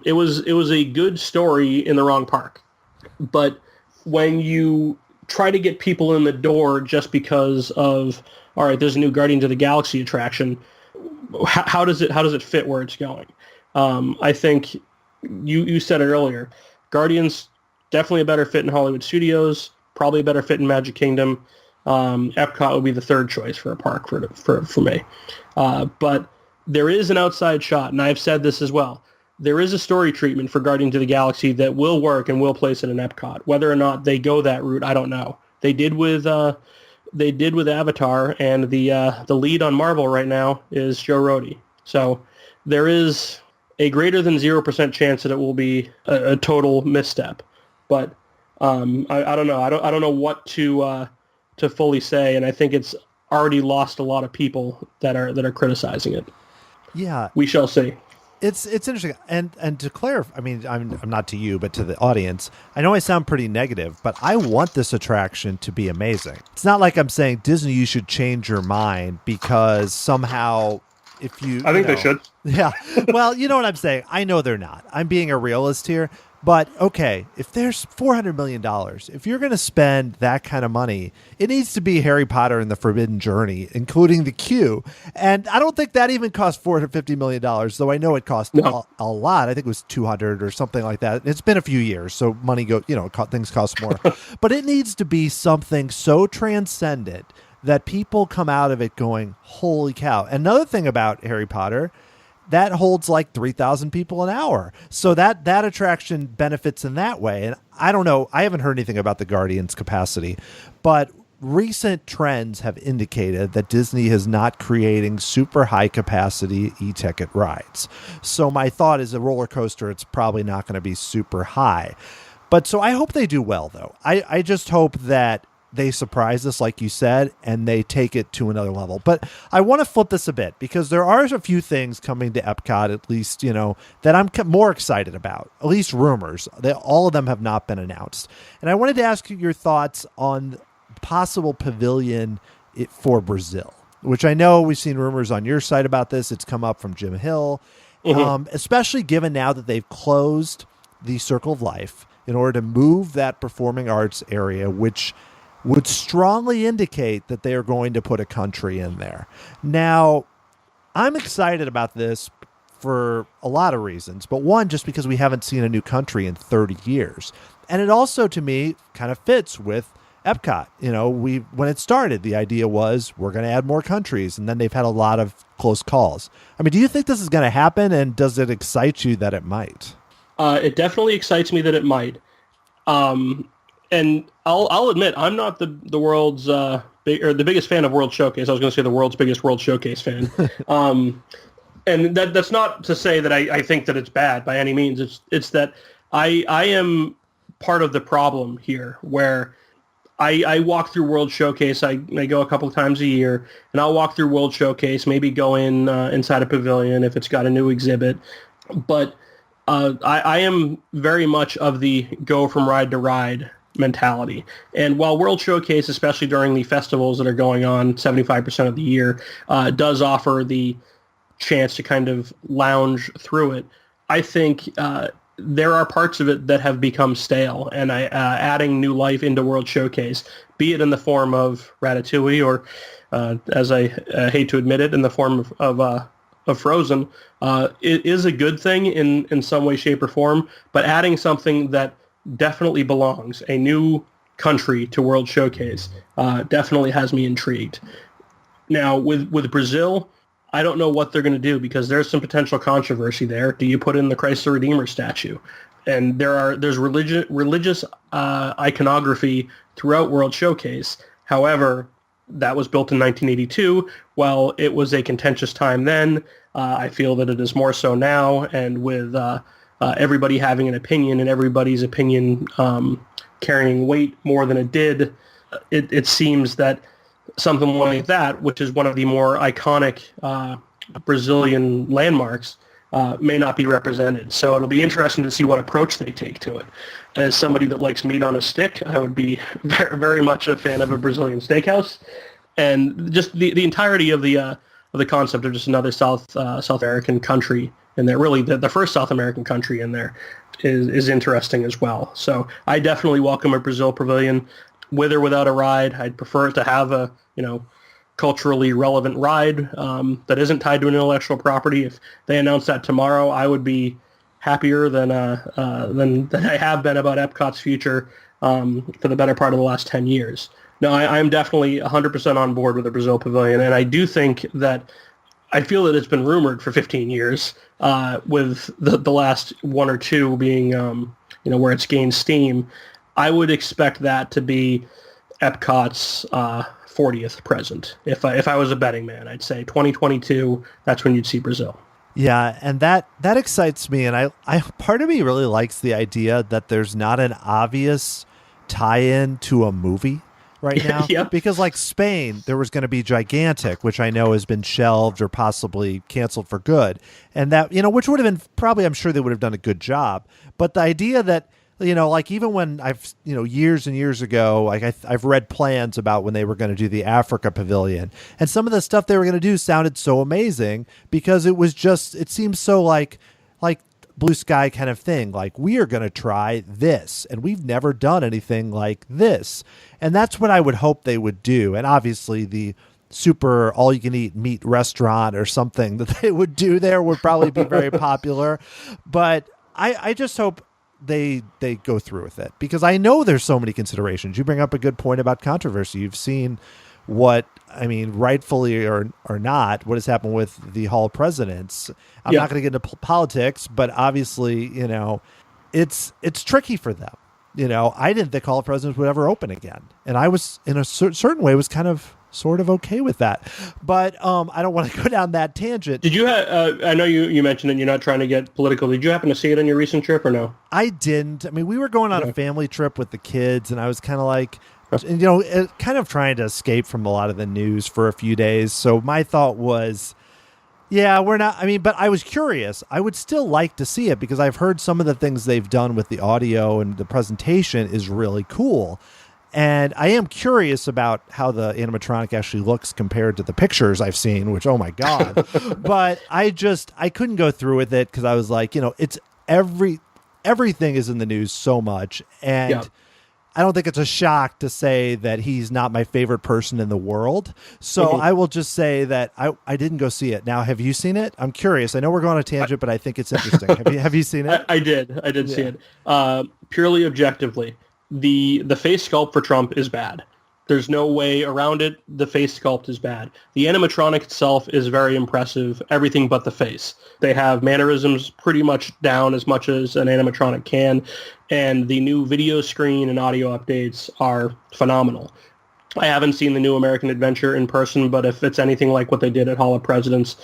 it was a good story in the wrong park. But when you try to get people in the door just because of, all right, there's a new Guardians of the Galaxy attraction, how does it fit where it's going? I think you said it earlier. Guardians, definitely a better fit in Hollywood Studios, probably a better fit in Magic Kingdom. Epcot would be the third choice for a park for me. But there is an outside shot, and I've said this as well. There is a story treatment for Guardians of the Galaxy that will work and will place it in Epcot. Whether or not they go that route, I don't know. They did with Avatar, and the lead on Marvel right now is Joe Rohde. So there is a greater than 0% chance that it will be a total misstep. But I don't know. I don't know what to fully say, and I think it's already lost a lot of people that are criticizing it. Yeah, We shall see. it's interesting. And to clarify, I mean, I'm not to you, but to the audience. I know I sound pretty negative, but I want this attraction to be amazing. It's not like I'm saying Disney, you should change your mind because somehow if you, I think they should. Yeah. Well, you know what I'm saying? I know they're not. I'm being a realist here. But okay, if there's $400 million, if you're going to spend that kind of money, it needs to be Harry Potter and the Forbidden Journey, including the queue. And I don't think that even cost $450 million, though I know it cost a lot. I think it was 200 or something like that. It's been a few years, so money things cost more. But it needs to be something so transcendent that people come out of it going, holy cow. Another thing about Harry Potter, that holds like 3,000 people an hour. So that attraction benefits in that way. And I don't know, I haven't heard anything about the Guardians' capacity, but recent trends have indicated that Disney is not creating super high capacity e-ticket rides. So my thought is a roller coaster, it's probably not going to be super high. But so I hope they do well, though. I just hope that they surprise us, like you said, and they take it to another level. But I want to flip this a bit because there are a few things coming to Epcot, at least, that I'm more excited about, at least rumors. All of them have not been announced. And I wanted to ask you your thoughts on possible pavilion for Brazil, which I know we've seen rumors on your site about this. It's come up from Jim Hill, especially given now that they've closed the Circle of Life in order to move that performing arts area, which would strongly indicate that they are going to put a country in there. Now, I'm excited about this for a lot of reasons, but one, just because we haven't seen a new country in 30 years. And it also, to me, kind of fits with Epcot. When it started, the idea was we're going to add more countries, and then they've had a lot of close calls. I mean, do you think this is going to happen, and does it excite you that it might? It definitely excites me that it might. And I'll admit, I'm not the world's the biggest fan of World Showcase. I was going to say the world's biggest World Showcase fan. And that's not to say that I think that it's bad by any means. It's that I am part of the problem here, where I walk through World Showcase. I go a couple of times a year, and I'll walk through World Showcase, maybe go inside a pavilion if it's got a new exhibit. But I am very much of the go from ride to ride mentality. And while World Showcase, especially during the festivals that are going on 75% of the year, does offer the chance to kind of lounge through it, I think there are parts of it that have become stale. And adding new life into World Showcase, be it in the form of Ratatouille or, as I hate to admit it, in the form of Frozen, it is a good thing in some way, shape, or form. But adding something that definitely belongs, a new country to World Showcase, definitely has me intrigued. Now, with Brazil, I don't know what they're going to do because there's some potential controversy there. Do you put in the Christ the Redeemer statue? And there's religious iconography throughout World Showcase. However, that was built in 1982. While it was a contentious time then, I feel that it is more so now, and with everybody having an opinion and everybody's opinion carrying weight more than it did, it seems that something like that, which is one of the more iconic Brazilian landmarks, may not be represented. So it'll be interesting to see what approach they take to it. As somebody that likes meat on a stick, I would be very, very much a fan of a Brazilian steakhouse. And just the entirety of the concept of just another South American country in there, really the first South American country in there, is interesting as well. So I definitely welcome a Brazil pavilion, with or without a ride. I'd prefer it to have a culturally relevant ride that isn't tied to an intellectual property. If they announce that tomorrow, I would be happier than I have been about Epcot's future for the better part of the last 10 years. No, I'm definitely 100% on board with the Brazil pavilion, and I do think that I feel that it's been rumored for 15 years, with the last one or two being where it's gained steam. I would expect that to be Epcot's 40th present. If I was a betting man, I'd say 2022. That's when you'd see Brazil. Yeah, and that excites me, and I part of me really likes the idea that there's not an obvious tie-in to a movie right now. Yeah. Because like Spain, there was going to be Gigantic, which I know has been shelved or possibly canceled for good. And that, which would have been probably, I'm sure they would have done a good job. But the idea that, like even when I've, years and years ago, like I've read plans about when they were going to do the Africa Pavilion, and some of the stuff they were going to do sounded so amazing because it was just, it seems so like blue sky kind of thing. Like, we are going to try this, and we've never done anything like this. And that's what I would hope they would do. And obviously the super all-you-can-eat meat restaurant or something that they would do there would probably be very popular. But I just hope they go through with it, because I know there's so many considerations. You bring up a good point about controversy. You've seen rightfully or not, what has happened with the Hall of Presidents. I'm not going to get into politics, but obviously, it's tricky for them. I didn't think Hall of Presidents would ever open again. And I was, in a certain way, was kind of sort of okay with that. But I don't want to go down that tangent. Did you I know you mentioned it, you're not trying to get political. Did you happen to see it on your recent trip or no? I didn't. I mean, we were going on a family trip with the kids, and I was kind of like, kind of trying to escape from a lot of the news for a few days. So my thought was, we're not, but I was curious. I would still like to see it because I've heard some of the things they've done with the audio and the presentation is really cool. And I am curious about how the animatronic actually looks compared to the pictures I've seen, which, oh my God. But I couldn't go through with it because I was like, it's everything is in the news so much. And I don't think it's a shock to say that he's not my favorite person in the world. So I will just say that I didn't go see it. Now, have you seen it? I'm curious. I know we're going on a tangent, but I think it's interesting. Have you seen it? I did see it. Purely objectively, the face sculpt for Trump is bad. There's no way around it. The face sculpt is bad. The animatronic itself is very impressive, everything but the face. They have mannerisms pretty much down as much as an animatronic can, and the new video screen and audio updates are phenomenal. I haven't seen the new American Adventure in person, but if it's anything like what they did at Hall of Presidents,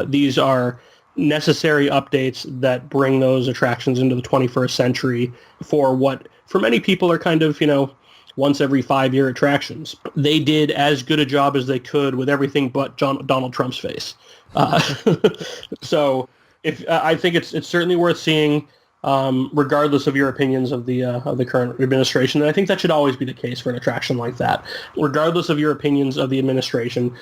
these are necessary updates that bring those attractions into the 21st century for what, for many people, are kind of, once every 5-year attractions. They did as good a job as they could with everything but Donald Trump's face. So I think it's certainly worth seeing, regardless of your opinions of the current administration. And I think that should always be the case for an attraction like that. Regardless of your opinions of the administration,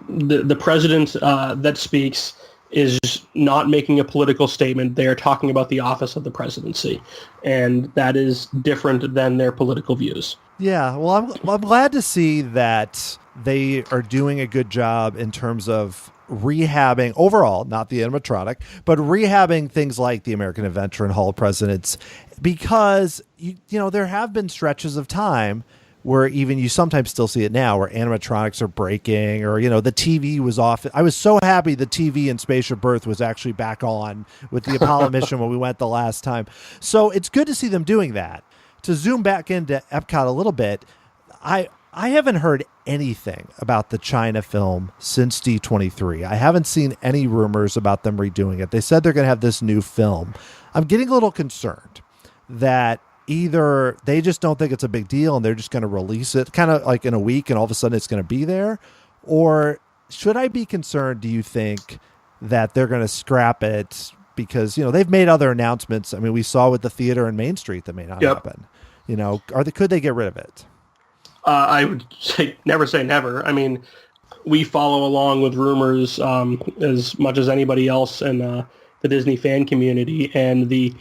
the president that speaks is not making a political statement. They are talking about the office of the presidency, and that is different than their political views. Yeah, well, I'm glad to see that they are doing a good job in terms of rehabbing overall, not the animatronic, but rehabbing things like the American Adventure and Hall of Presidents, because there have been stretches of time where even you sometimes still see it now where animatronics are breaking, or, the TV was off. I was so happy the TV in Spaceship Earth was actually back on with the Apollo mission when we went the last time. So it's good to see them doing that. To zoom back into Epcot a little bit, I haven't heard anything about the China film since D23. I haven't seen any rumors about them redoing it. They said they're going to have this new film. I'm getting a little concerned that either they just don't think it's a big deal and they're just going to release it kind of like in a week and all of a sudden it's going to be there. Or should I be concerned, do you think, that they're going to scrap it because, they've made other announcements. I mean, we saw with the theater in Main Street that may not happen. Could they get rid of it? I would never say never. I mean, we follow along with rumors as much as anybody else in the Disney fan community, and the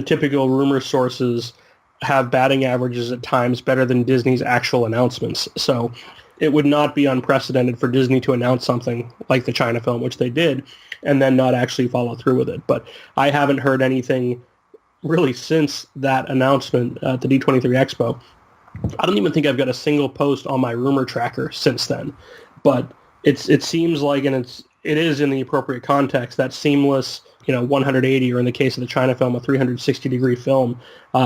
typical rumor sources have batting averages at times better than Disney's actual announcements. So it would not be unprecedented for Disney to announce something like the China film, which they did, and then not actually follow through with it. But I haven't heard anything really since that announcement at the D23 Expo. I don't even think I've got a single post on my rumor tracker since then. But it seems like, and it is in the appropriate context, that seamless, 180, or in the case of the China film, a 360-degree film.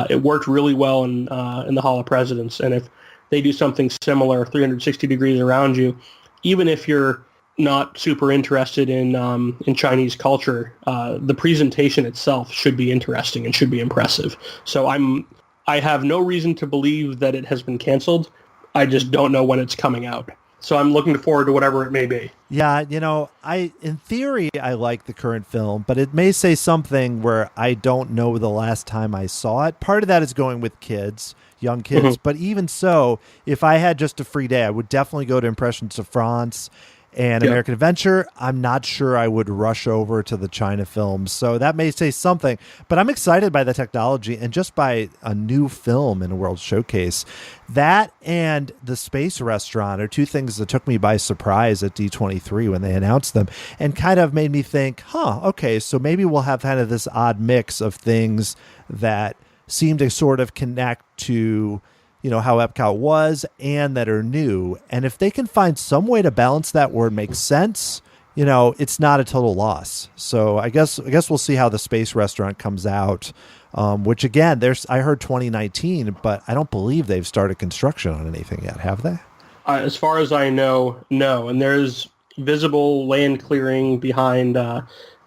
It worked really well in the Hall of Presidents, and if they do something similar, 360 degrees around you, even if you're not super interested in Chinese culture, the presentation itself should be interesting and should be impressive. So I'm I have no reason to believe that it has been canceled. I just don't know when it's coming out. So I'm looking forward to whatever it may be. Yeah, in theory, I like the current film, but it may say something where I don't know the last time I saw it. Part of that is going with kids, young kids. But even so, if I had just a free day, I would definitely go to Impressions of France and American Adventure. I'm not sure I would rush over to the China films. So that may say something, but I'm excited by the technology and just by a new film in a World Showcase. That and the Space Restaurant are two things that took me by surprise at D23 when they announced them and kind of made me think, okay, so maybe we'll have kind of this odd mix of things that seem to sort of connect to how Epcot was and that are new. And if they can find some way to balance that where it makes sense, it's not a total loss. So I guess we'll see how the Space Restaurant comes out, which again, I heard 2019, but I don't believe they've started construction on anything yet, have they? As far as I know, no. And there's visible land clearing behind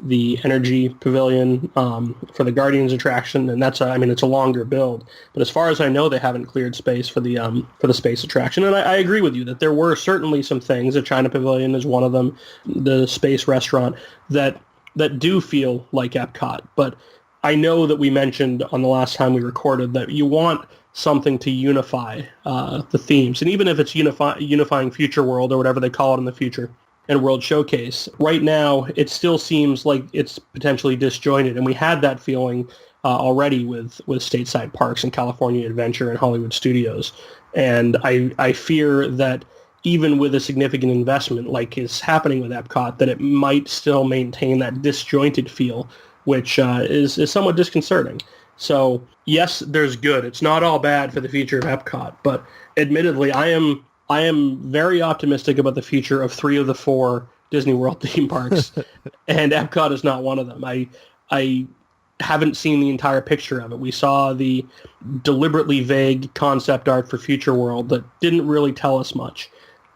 the Energy Pavilion for the Guardians attraction, and it's a longer build. But as far as I know, they haven't cleared space for the space attraction. And I agree with you that there were certainly some things. The China Pavilion is one of them. The Space Restaurant that do feel like Epcot. But I know that we mentioned on the last time we recorded that you want something to unify the themes, and even if it's unifying Future World or whatever they call it in the future, and World Showcase. Right now, it still seems like it's potentially disjointed, and we had that feeling already with stateside parks and California Adventure and Hollywood Studios. And I fear that even with a significant investment like is happening with Epcot, that it might still maintain that disjointed feel, which is somewhat disconcerting. So yes, there's good. It's not all bad for the future of Epcot, but admittedly, I am very optimistic about the future of 3 of the 4 Disney World theme parks, and Epcot is not one of them. I haven't seen the entire picture of it. We saw the deliberately vague concept art for Future World that didn't really tell us much.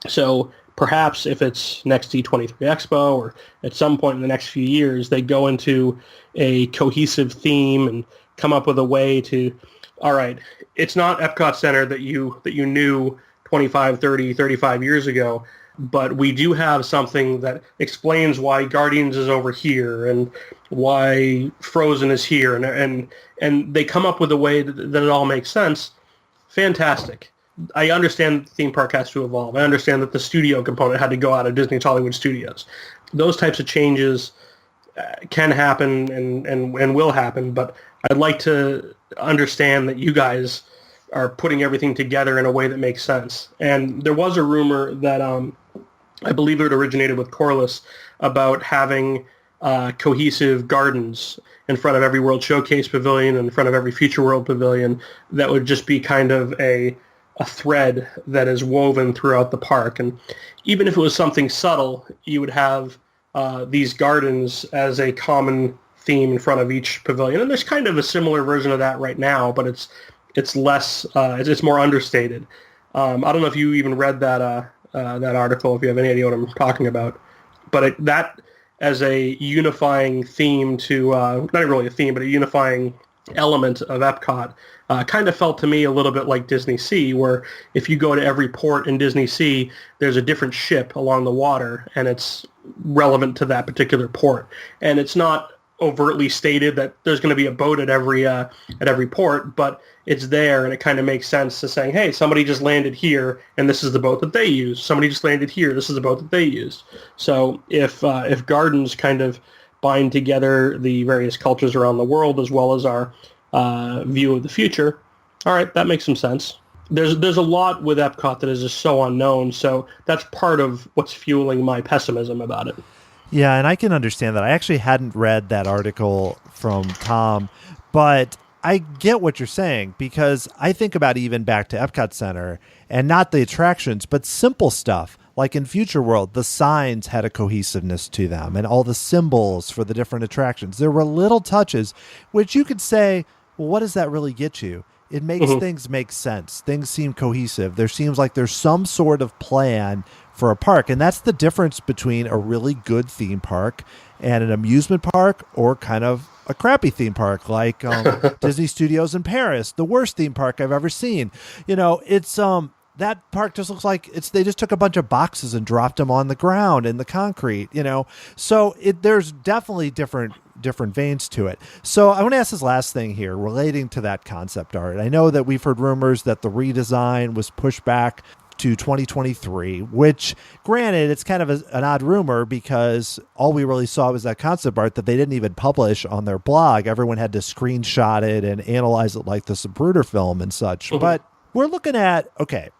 So perhaps if it's next D23 Expo or at some point in the next few years, they go into a cohesive theme and come up with a way to, all right, it's not Epcot Center that you knew 25, 30, 35 years ago, but we do have something that explains why Guardians is over here and why Frozen is here, and they come up with a way that it all makes sense. Fantastic. I understand the theme park has to evolve. I understand that the studio component had to go out of Disney's Hollywood Studios. Those types of changes can happen and will happen, but I'd like to understand that you guys are putting everything together in a way that makes sense. And there was a rumor that I believe it originated with Corliss about having cohesive gardens in front of every World Showcase pavilion and in front of every Future World pavilion that would just be kind of a thread that is woven throughout the park. And even if it was something subtle, you would have these gardens as a common theme in front of each pavilion. And there's kind of a similar version of that right now, but it's less, it's more understated. I don't know if you even read that article, if you have any idea what I'm talking about. But that as a unifying theme to, not really a theme, but a unifying element of Epcot, kind of felt to me a little bit like Disney Sea, where if you go to every port in Disney Sea, there's a different ship along the water, and it's relevant to that particular port. And it's not overtly stated that there's going to be a boat at every port, but it's there, and it kind of makes sense to saying, hey, somebody just landed here, and this is the boat that they use. Somebody just landed here, this is the boat that they used. So if gardens kind of bind together the various cultures around the world as well as our view of the future, all right, that makes some sense. There's a lot with Epcot that is just so unknown, so that's part of what's fueling my pessimism about it. Yeah, and I can understand that. I actually hadn't read that article from Tom, but I get what you're saying, because I think about even back to Epcot Center, and not the attractions, but simple stuff. Like in Future World, the signs had a cohesiveness to them, and all the symbols for the different attractions. There were little touches, which you could say, well, what does that really get you? It makes things make sense. Things seem cohesive. There seems like there's some sort of plan for a park. And that's the difference between a really good theme park and an amusement park, or kind of a crappy theme park like Disney Studios in Paris, the worst theme park I've ever seen. It's that park just looks like they just took a bunch of boxes and dropped them on the ground in the concrete, So there's definitely different veins to it. So I want to ask this last thing here relating to that concept art. I know that we've heard rumors that the redesign was pushed back to 2023, which, granted, it's kind of an odd rumor because all we really saw was that concept art that they didn't even publish on their blog. Everyone had to screenshot it and analyze it like the Zapruder film and such. Mm-hmm. But we're looking at,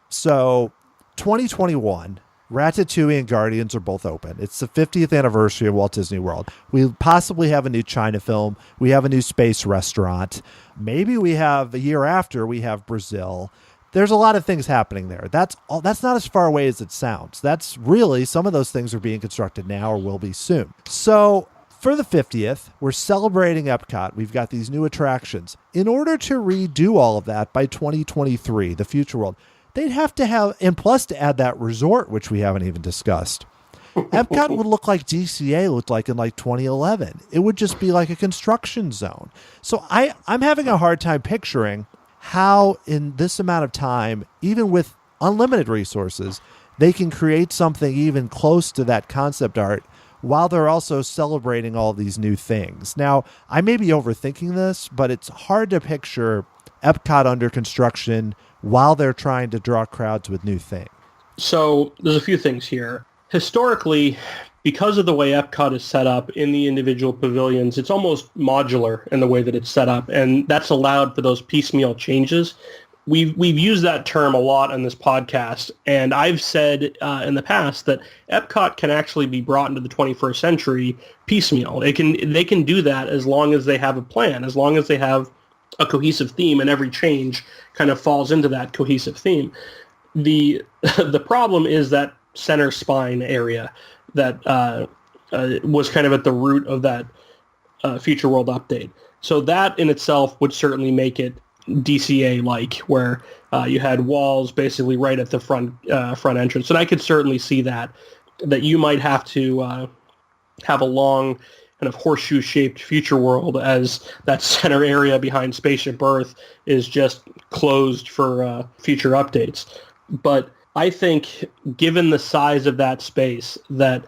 so 2021, Ratatouille and Guardians are both open. It's the 50th anniversary of Walt Disney World. We possibly have a new China film. We have a new space restaurant. Maybe we have, a year after, we have Brazil. There's a lot of things happening there. That's not as far away as it sounds. That's really, some of those things are being constructed now or will be soon. So for the 50th, we're celebrating Epcot. We've got these new attractions. In order to redo all of that by 2023, the future world, they'd have to have, and plus to add that resort, which we haven't even discussed. Epcot would look like DCA looked like in 2011. It would just be like a construction zone. So I'm having a hard time picturing how in this amount of time, even with unlimited resources, they can create something even close to that concept art while they're also celebrating all these new things. Now, I may be overthinking this, but it's hard to picture Epcot under construction while they're trying to draw crowds with new things. So there's a few things here. Historically, because of the way Epcot is set up in the individual pavilions, it's almost modular in the way that it's set up, and that's allowed for those piecemeal changes. We've used that term a lot on this podcast, and I've said in the past that Epcot can actually be brought into the 21st century piecemeal. They can do that as long as they have a plan, as long as they have a cohesive theme, and every change kind of falls into that cohesive theme. The problem is that center spine area that was kind of at the root of that Future World update. So that in itself would certainly make it DCA-like, where you had walls basically right at the front entrance. And I could certainly see that you might have to have a long kind of horseshoe-shaped Future World, as that center area behind Spaceship Earth is just closed for future updates. But I think, given the size of that space, that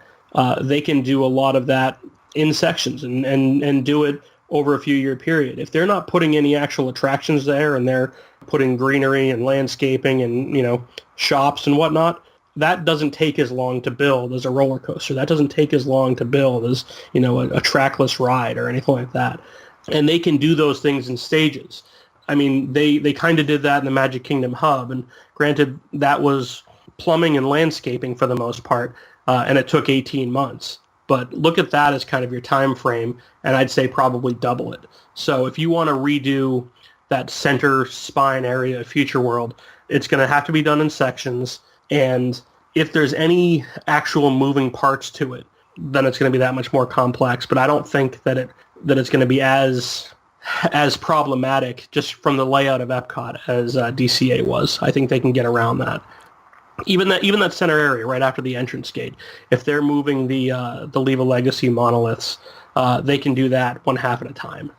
they can do a lot of that in sections and do it over a few year period. If they're not putting any actual attractions there and they're putting greenery and landscaping and, shops and whatnot, that doesn't take as long to build as a roller coaster. That doesn't take as long to build as, a trackless ride or anything like that. And they can do those things in stages. I mean, they kind of did that in the Magic Kingdom Hub, and granted, that was plumbing and landscaping for the most part, and it took 18 months. But look at that as kind of your time frame, and I'd say probably double it. So if you want to redo that center spine area of Future World, it's going to have to be done in sections, and if there's any actual moving parts to it, then it's going to be that much more complex. But I don't think that it's going to be as problematic just from the layout of Epcot as DCA was. I think they can get around that. Even that center area right after the entrance gate, if they're moving the Leave a Legacy monoliths, they can do that one half at a time.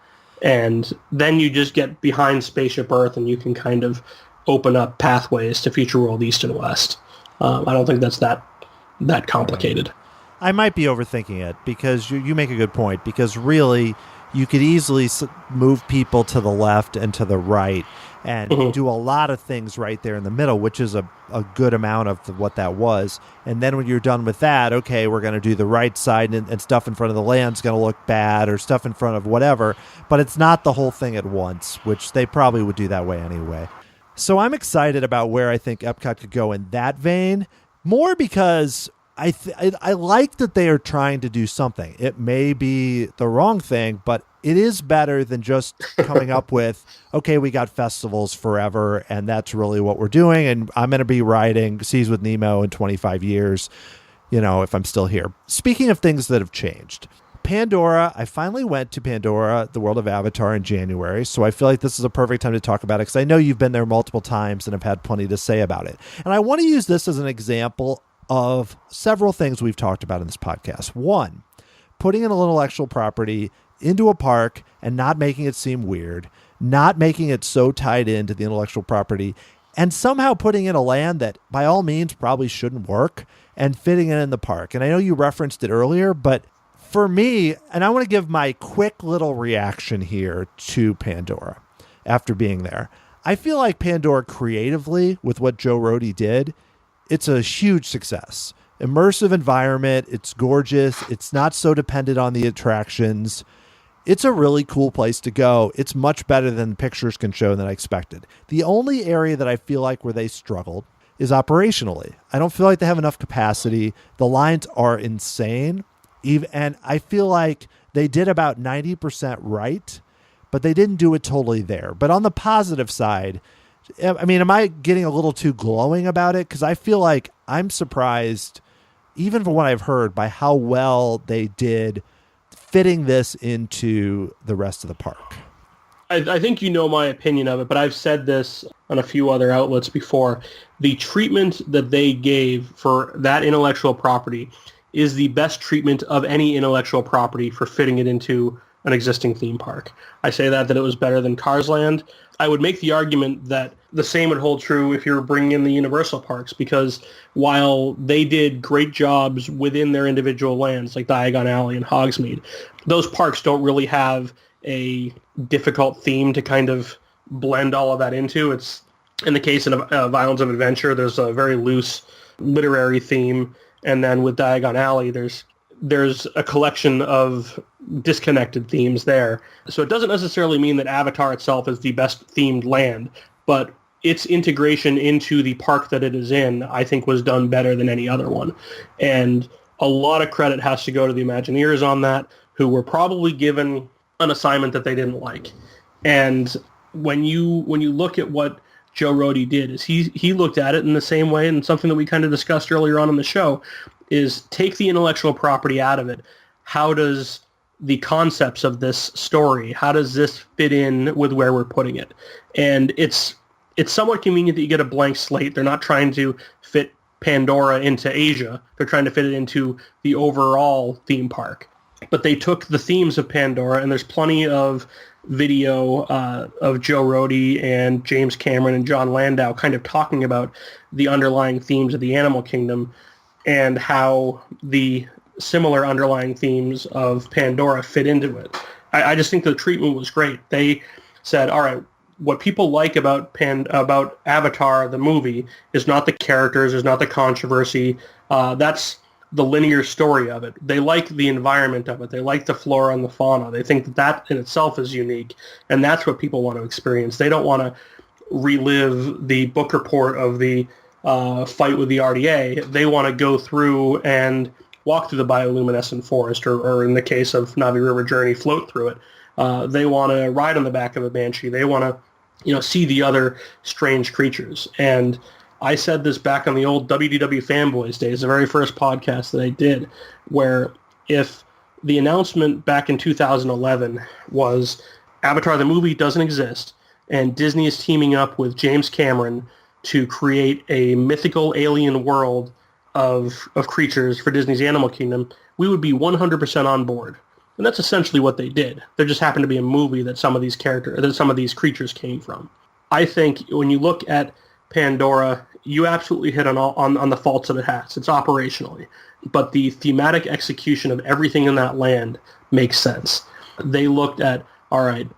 And then you just get behind Spaceship Earth and you can kind of open up pathways to Future World East and West. I don't think that's that complicated. I might be overthinking it, because you make a good point, because really you could easily move people to the left and to the right and do a lot of things right there in the middle, which is a good amount of what that was. And then when you're done with that, okay, we're going to do the right side, and stuff in front of the land's going to look bad, or stuff in front of whatever. But it's not the whole thing at once, which they probably would do that way anyway. So I'm excited about where I think Epcot could go in that vein, more because I like that they are trying to do something. It may be the wrong thing, but it is better than just coming up with, okay, we got festivals forever, and that's really what we're doing, and I'm going to be riding Seas with Nemo in 25 years, if I'm still here. Speaking of things that have changed, Pandora, I finally went to Pandora, the World of Avatar, in January, so I feel like this is a perfect time to talk about it, because I know you've been there multiple times and have had plenty to say about it. And I want to use this as an example of several things we've talked about in this podcast. One, putting an intellectual property into a park and not making it seem weird, not making it so tied into the intellectual property, and somehow putting in a land that by all means probably shouldn't work and fitting it in the park. And I know you referenced it earlier, but for me, and I want to give my quick little reaction here to Pandora after being there. I feel like Pandora creatively, with what Joe Rohde did, it's a huge success. Immersive environment, it's gorgeous, it's not so dependent on the attractions. It's a really cool place to go. It's much better than pictures can show than I expected. The only area that I feel like where they struggled is operationally. I don't feel like they have enough capacity. The lines are insane. And I feel like they did about 90% right, but they didn't do it totally there. But on the positive side, I mean, am I getting a little too glowing about it? Because I feel like I'm surprised, even from what I've heard, by how well they did fitting this into the rest of the park. I think you know my opinion of it, but I've said this on a few other outlets before. The treatment that they gave for that intellectual property is the best treatment of any intellectual property for fitting it into an existing theme park. I say that it was better than Cars Land. I would make the argument that the same would hold true if you were bringing in the Universal parks, because while they did great jobs within their individual lands, like Diagon Alley and Hogsmeade, those parks don't really have a difficult theme to kind of blend all of that into. It's, in the case of Islands of Adventure, there's a very loose literary theme, and then with Diagon Alley, there's a collection of disconnected themes there. So it doesn't necessarily mean that Avatar itself is the best themed land, but its integration into the park that it is in, I think, was done better than any other one. And a lot of credit has to go to the Imagineers on that, who were probably given an assignment that they didn't like. And when you look at what Joe Rohde did, is he looked at it in the same way, and something that we kind of discussed earlier on in the show, is take the intellectual property out of it. How does the concepts of this story, how does this fit in with where we're putting it? And it's somewhat convenient that you get a blank slate. They're not trying to fit Pandora into Asia. They're trying to fit it into the overall theme park. But they took the themes of Pandora, and there's plenty of video of Joe Rohde and James Cameron and John Landau kind of talking about the underlying themes of the animal kingdom and how the similar underlying themes of Pandora fit into it. I just think the treatment was great. They said, all right, what people like about Avatar, the movie, is not the characters, is not the controversy. That's the linear story of it. They like the environment of it. They like the flora and the fauna. They think that in itself is unique, and that's what people want to experience. They don't want to relive the book report of the fight with the RDA. They want to go through and walk through the bioluminescent forest, or in the case of Navi River Journey, float through it. They want to ride on the back of a banshee. They want to, see the other strange creatures. And I said this back on the old WDW Fanboys days, the very first podcast that I did, where if the announcement back in 2011 was Avatar the movie doesn't exist, and Disney is teaming up with James Cameron to create a mythical alien world of creatures for Disney's Animal Kingdom, we would be 100% on board. And that's essentially what they did. There just happened to be a movie that some of these creatures came from. I think when you look at Pandora, you absolutely hit on the faults that it has. It's operationally. But the thematic execution of everything in that land makes sense. They looked at, all right,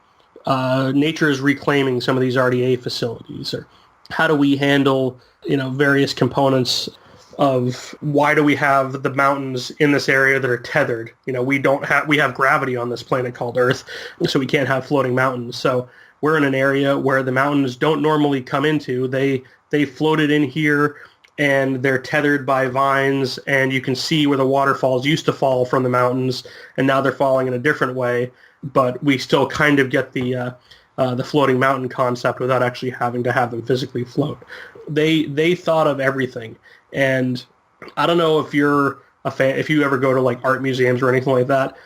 nature is reclaiming some of these RDA facilities, or how do we handle, various components of why do we have the mountains in this area that are tethered? We have gravity on this planet called Earth, so we can't have floating mountains. So we're in an area where the mountains don't normally come into. They floated in here, and they're tethered by vines, and you can see where the waterfalls used to fall from the mountains, and now they're falling in a different way. But we still kind of get the floating mountain concept without actually having to have them physically float. They thought of everything. And I don't know if you're a fan, if you ever go to like art museums or anything like that,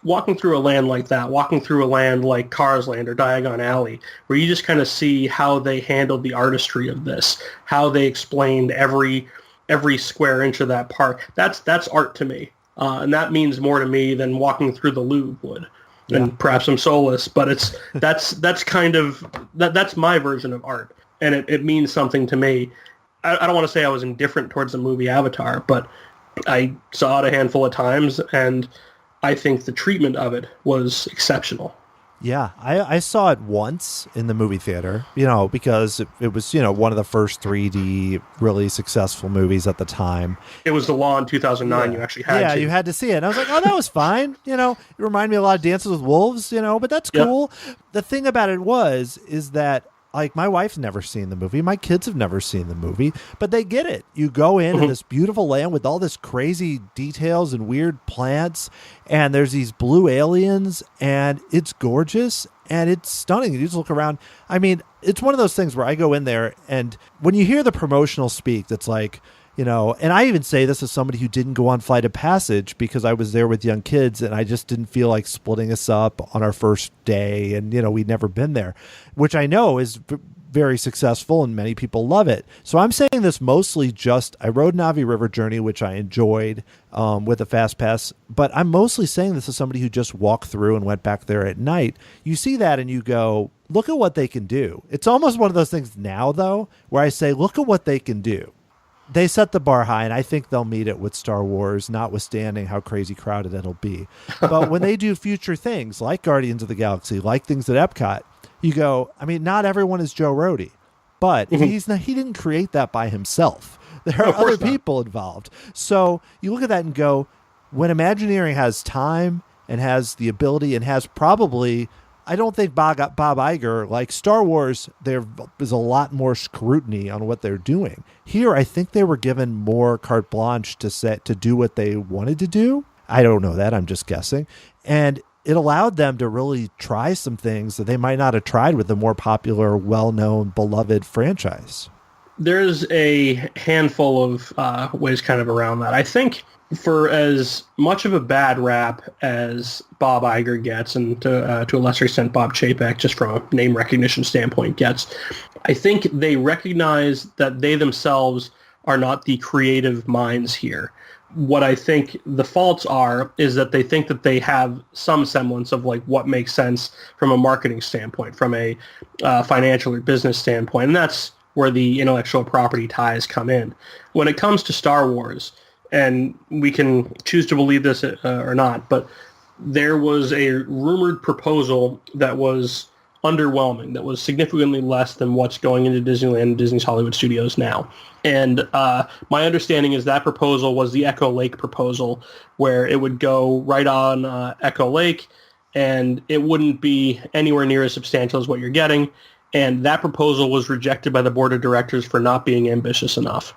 walking through a land like that, walking through a land like Cars Land or Diagon Alley, where you just kind of see how they handled the artistry of this, how they explained every every square inch of that park. That's art to me. And that means more to me than walking through the Louvre would. Yeah. And perhaps I'm soulless, but that's kind of that's my version of art, and it means something to me. I don't want to say I was indifferent towards the movie Avatar, but I saw it a handful of times, and I think the treatment of it was exceptional. Yeah, I saw it once in the movie theater, because it was, one of the first 3D really successful movies at the time. It was the law in 2009. Yeah. You actually had to. Yeah, you had to see it. And I was like, oh, that was fine. It reminded me a lot of Dances with Wolves, but that's cool. Yep. The thing about it is that, like, my wife's never seen the movie. My kids have never seen the movie, but they get it. You go in this beautiful land with all this crazy details and weird plants, and there's these blue aliens, and it's gorgeous, and it's stunning. You just look around. I mean, it's one of those things where I go in there, and when you hear the promotional speak, that's like, and I even say this as somebody who didn't go on Flight of Passage because I was there with young kids and I just didn't feel like splitting us up on our first day. And, we'd never been there, which I know is very successful and many people love it. So I'm saying this mostly I rode Navi River Journey, which I enjoyed with a fast pass, but I'm mostly saying this as somebody who just walked through and went back there at night. You see that and you go, look at what they can do. It's almost one of those things now, though, where I say, look at what they can do. They set the bar high, and I think they'll meet it with Star Wars, notwithstanding how crazy crowded it'll be. But when they do future things like Guardians of the Galaxy, like things at Epcot, you go, I mean, not everyone is Joe Rohde, but he didn't create that by himself. There are other people involved. So you look at that and go, when Imagineering has time and has the ability and has probably... I don't think Bob Iger, like Star Wars, there is a lot more scrutiny on what they're doing. Here, I think they were given more carte blanche to do what they wanted to do. I don't know that. I'm just guessing. And it allowed them to really try some things that they might not have tried with the more popular, well-known, beloved franchise. There's a handful of ways kind of around that. I think for as much of a bad rap as Bob Iger gets, and to a lesser extent Bob Chapek, just from a name recognition standpoint, gets, I think they recognize that they themselves are not the creative minds here. What I think the faults are is that they think that they have some semblance of like what makes sense from a marketing standpoint, from a financial or business standpoint, and that's where the intellectual property ties come in. When it comes to Star Wars, and we can choose to believe this or not, but there was a rumored proposal that was underwhelming, that was significantly less than what's going into Disneyland and Disney's Hollywood Studios now. And my understanding is that proposal was the Echo Lake proposal, where it would go right on Echo Lake, and it wouldn't be anywhere near as substantial as what you're getting. And that proposal was rejected by the board of directors for not being ambitious enough.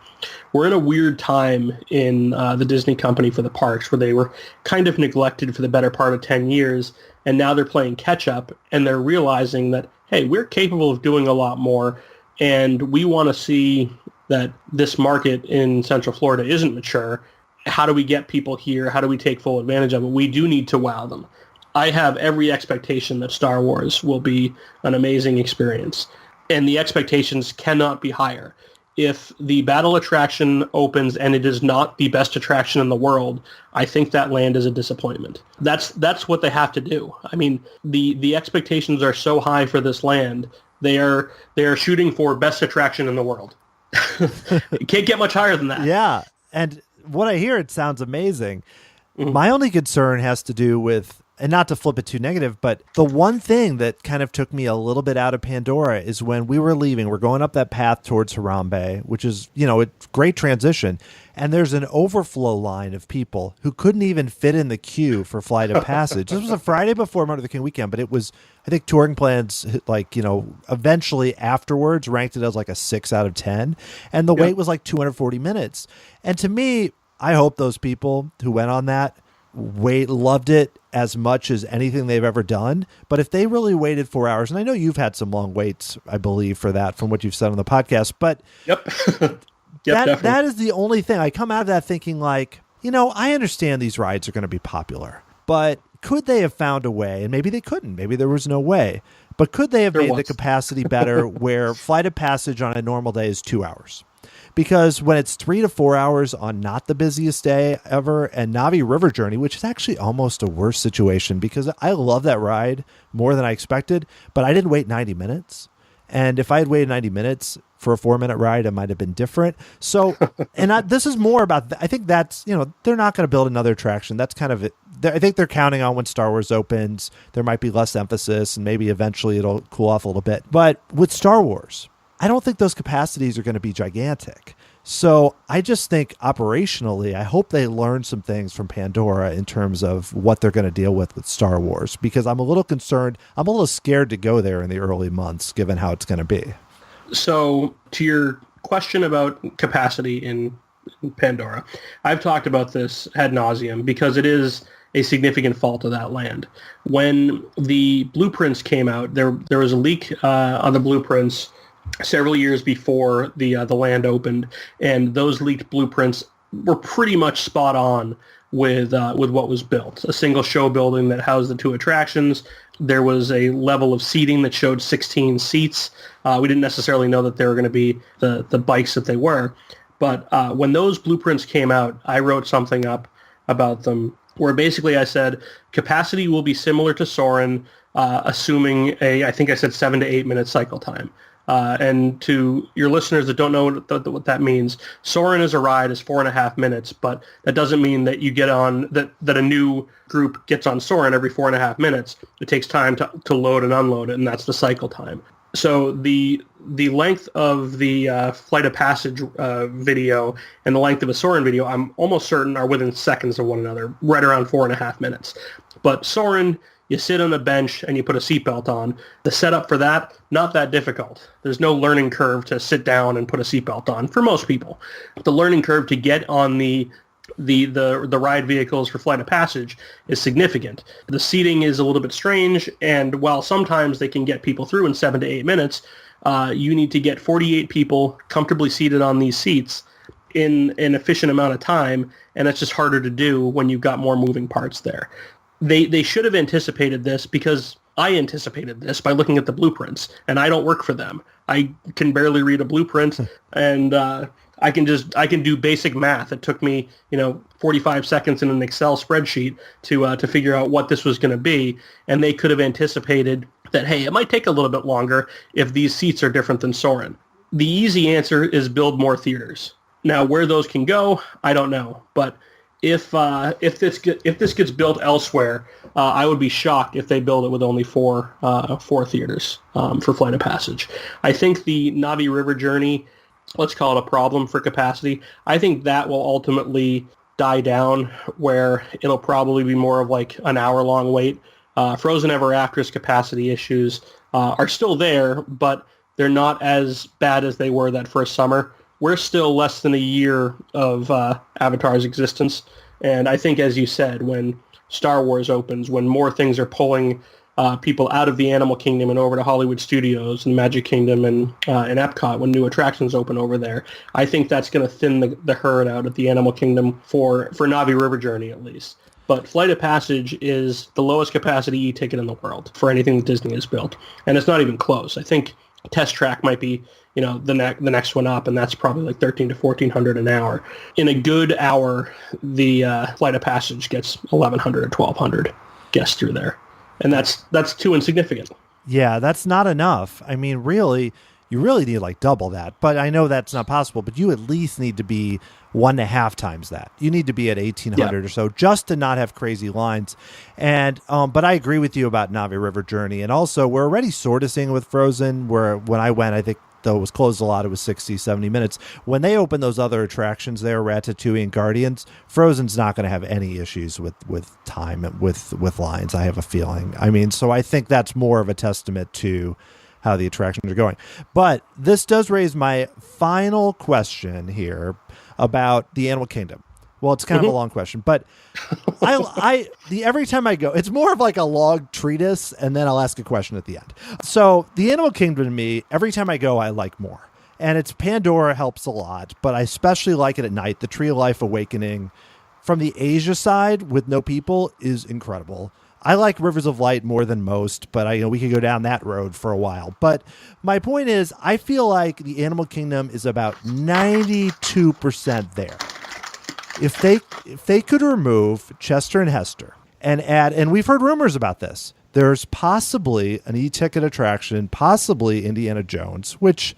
We're in a weird time in the Disney company for the parks where they were kind of neglected for the better part of 10 years, and now they're playing catch-up, and they're realizing that, hey, we're capable of doing a lot more, and we want to see that this market in Central Florida isn't mature. How do we get people here? How do we take full advantage of it? We do need to wow them. I have every expectation that Star Wars will be an amazing experience, and the expectations cannot be higher. If the battle attraction opens and it is not the best attraction in the world, I think that land is a disappointment. That's what they have to do. I mean, the expectations are so high for this land. They are shooting for best attraction in the world. It can't get much higher than that. Yeah, and what I hear, it sounds amazing. Mm-hmm. My only concern has to do with, and not to flip it too negative, but the one thing that kind of took me a little bit out of Pandora is when we were leaving, we're going up that path towards Harambe, which is, a great transition. And there's an overflow line of people who couldn't even fit in the queue for Flight of Passage. This was a Friday before Martin Luther King weekend, but it was, I think Touring Plans, eventually afterwards ranked it as like a 6 out of 10. And the wait was like 240 minutes. And to me, I hope those people who went on that loved it as much as anything they've ever done. But if they really waited 4 hours, and I know you've had some long waits, I believe, for that from what you've said on the podcast, but that is the only thing. I come out of that thinking like, I understand these rides are going to be popular, but could they have found a way? And maybe they couldn't. Maybe there was no way. But could they have made the capacity better where Flight of Passage on a normal day is 2 hours? because when it's 3 to 4 hours on not the busiest day ever, and Navi River Journey, which is actually almost a worse situation because I love that ride more than I expected, but I didn't wait 90 minutes. And if I had waited 90 minutes for a 4-minute ride, it might have been different. So, this is more about, I think that's, they're not going to build another attraction. That's kind of it. I think they're counting on when Star Wars opens, there might be less emphasis and maybe eventually it'll cool off a little bit. But with Star Wars, I don't think those capacities are going to be gigantic. So I just think operationally, I hope they learn some things from Pandora in terms of what they're going to deal with Star Wars, because I'm a little concerned. I'm a little scared to go there in the early months, given how it's going to be. So to your question about capacity in Pandora, I've talked about this ad nauseum because it is a significant fault of that land. When the blueprints came out, there was a leak on the blueprints several years before the land opened, and those leaked blueprints were pretty much spot on with what was built. A single show building that housed the 2 attractions. There was a level of seating that showed 16 seats. We didn't necessarily know that they were going to be the bikes that they were. But when those blueprints came out, I wrote something up about them where basically I said capacity will be similar to Soarin', assuming I think I said 7 to 8 minute cycle time. And to your listeners that don't know what that means, Soarin' as a ride is 4.5 minutes, but that doesn't mean that you get on, that a new group gets on Soarin' every 4.5 minutes. It takes time to load and unload it, and that's the cycle time. So the length of the Flight of Passage video and the length of a Soarin' video, I'm almost certain are within seconds of one another, right around 4.5 minutes. But Soarin', you sit on a bench and you put a seatbelt on. The setup for that, not that difficult. There's no learning curve to sit down and put a seatbelt on for most people. The learning curve to get on the ride vehicles for Flight of Passage is significant. The seating is a little bit strange, and while sometimes they can get people through in 7 to 8 minutes, you need to get 48 people comfortably seated on these seats in an efficient amount of time, and it's just harder to do when you've got more moving parts there. They should have anticipated this, because I anticipated this by looking at the blueprints, and I don't work for them. I can barely read a blueprint, and I can do basic math. It took me 45 seconds in an Excel spreadsheet to figure out what this was going to be, and they could have anticipated that, hey, it might take a little bit longer if these seats are different than Soarin'. The easy answer is build more theaters. Now, where those can go, I don't know, but if this gets built elsewhere, I would be shocked if they build it with only four theaters for Flight of Passage. I think the Navi River Journey, let's call it a problem for capacity, I think that will ultimately die down, where it'll probably be more of like an hour-long wait. Frozen Ever After's capacity issues are still there, but they're not as bad as they were that first summer. We're still less than a year of Avatar's existence, and I think, as you said, when Star Wars opens, when more things are pulling people out of the Animal Kingdom and over to Hollywood Studios and Magic Kingdom and Epcot, when new attractions open over there, I think that's going to thin the herd out at the Animal Kingdom for Navi River Journey at least. But Flight of Passage is the lowest capacity e-ticket in the world for anything that Disney has built, and it's not even close. I think Test Track might be the next one up, and that's probably like $1,300 to $1,400 an hour. In a good hour, the Flight of Passage gets 1,100 or 1,200 guests through there, and that's too insignificant. Yeah, that's not enough. I mean, really, you really need like double that. But I know that's not possible, but you at least need to be 1.5 times that. You need to be at 1,800 or so just to not have crazy lines. And but I agree with you about Navi River Journey. And also, we're already sort of seeing with Frozen, where when I went, I think, though it was closed a lot, it was 60, 70 minutes. When they open those other attractions there, Ratatouille and Guardians, Frozen's not going to have any issues with time and with lines, I have a feeling. I mean, so I think that's more of a testament to how the attractions are going. But this does raise my final question here about the Animal Kingdom. Well, it's kind of a long question, but every time I go, it's more of like a long treatise, and then I'll ask a question at the end. So the Animal Kingdom to me, every time I go, I like more. And it's Pandora helps a lot, but I especially like it at night. The Tree of Life Awakening from the Asia side with no people is incredible. I like Rivers of Light more than most, but we could go down that road for a while. But my point is, I feel like the Animal Kingdom is about 92% there. If they could remove Chester and Hester and add, and we've heard rumors about this, there's possibly an e-ticket attraction, possibly Indiana Jones, which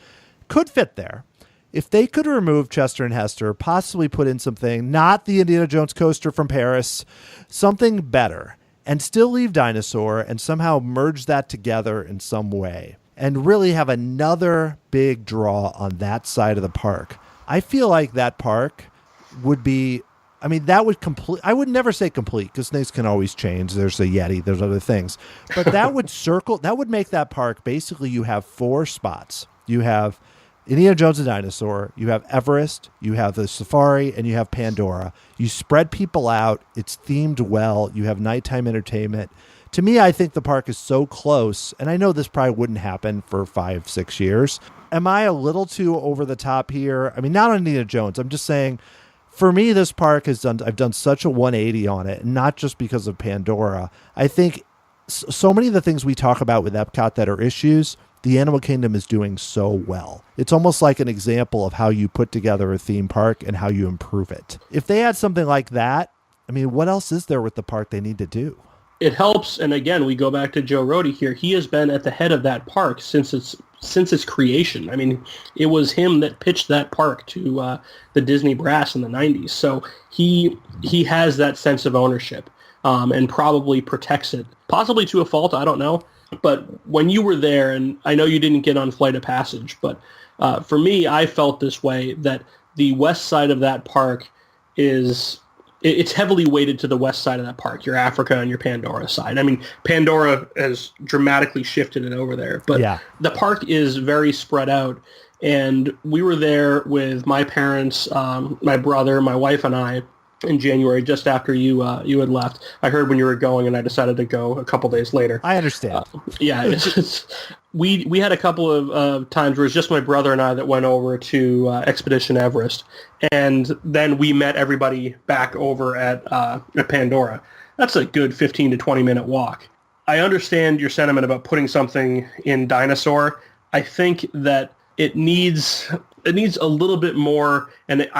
could fit there. If they could remove Chester and Hester, possibly put in something, not the Indiana Jones coaster from Paris, something better, and still leave Dinosaur and somehow merge that together in some way and really have another big draw on that side of the park, I feel like that park would be, that would complete, I would never say complete because things can always change. There's a Yeti, there's other things, but that would make that park, basically you have 4 spots. You have Indiana Jones and Dinosaur, you have Everest, you have the Safari, and you have Pandora. You spread people out. It's themed well. You have nighttime entertainment. To me, I think the park is so close, and I know this probably wouldn't happen for 5-6 years. Am I a little too over the top here? Not on Indiana Jones. I'm just saying, for me, this park I've done such a 180 on it, not just because of Pandora. I think so many of the things we talk about with Epcot that are issues, the Animal Kingdom is doing so well. It's almost like an example of how you put together a theme park and how you improve it. If they had something like that, what else is there with the park they need to do? It helps, and again, we go back to Joe Rohde here. He has been at the head of that park since its creation. It was him that pitched that park to the Disney brass in the 90s. So he has that sense of ownership and probably protects it, possibly to a fault, I don't know. But when you were there, and I know you didn't get on Flight of Passage, but for me, I felt this way, that the west side of that park it's heavily weighted to the west side of that park, your Africa and your Pandora side. Pandora has dramatically shifted it over there, but yeah. The park is very spread out. And we were there with my parents, my brother, my wife, and I in January, just after you had left. I heard when you were going, and I decided to go a couple days later. I understand. We had a couple of times where it's just my brother and I that went over to Expedition Everest, and then we met everybody back over at Pandora. That's a good 15 to 20 minute walk. I understand your sentiment about putting something in Dinosaur. I think that it needs a little bit more, and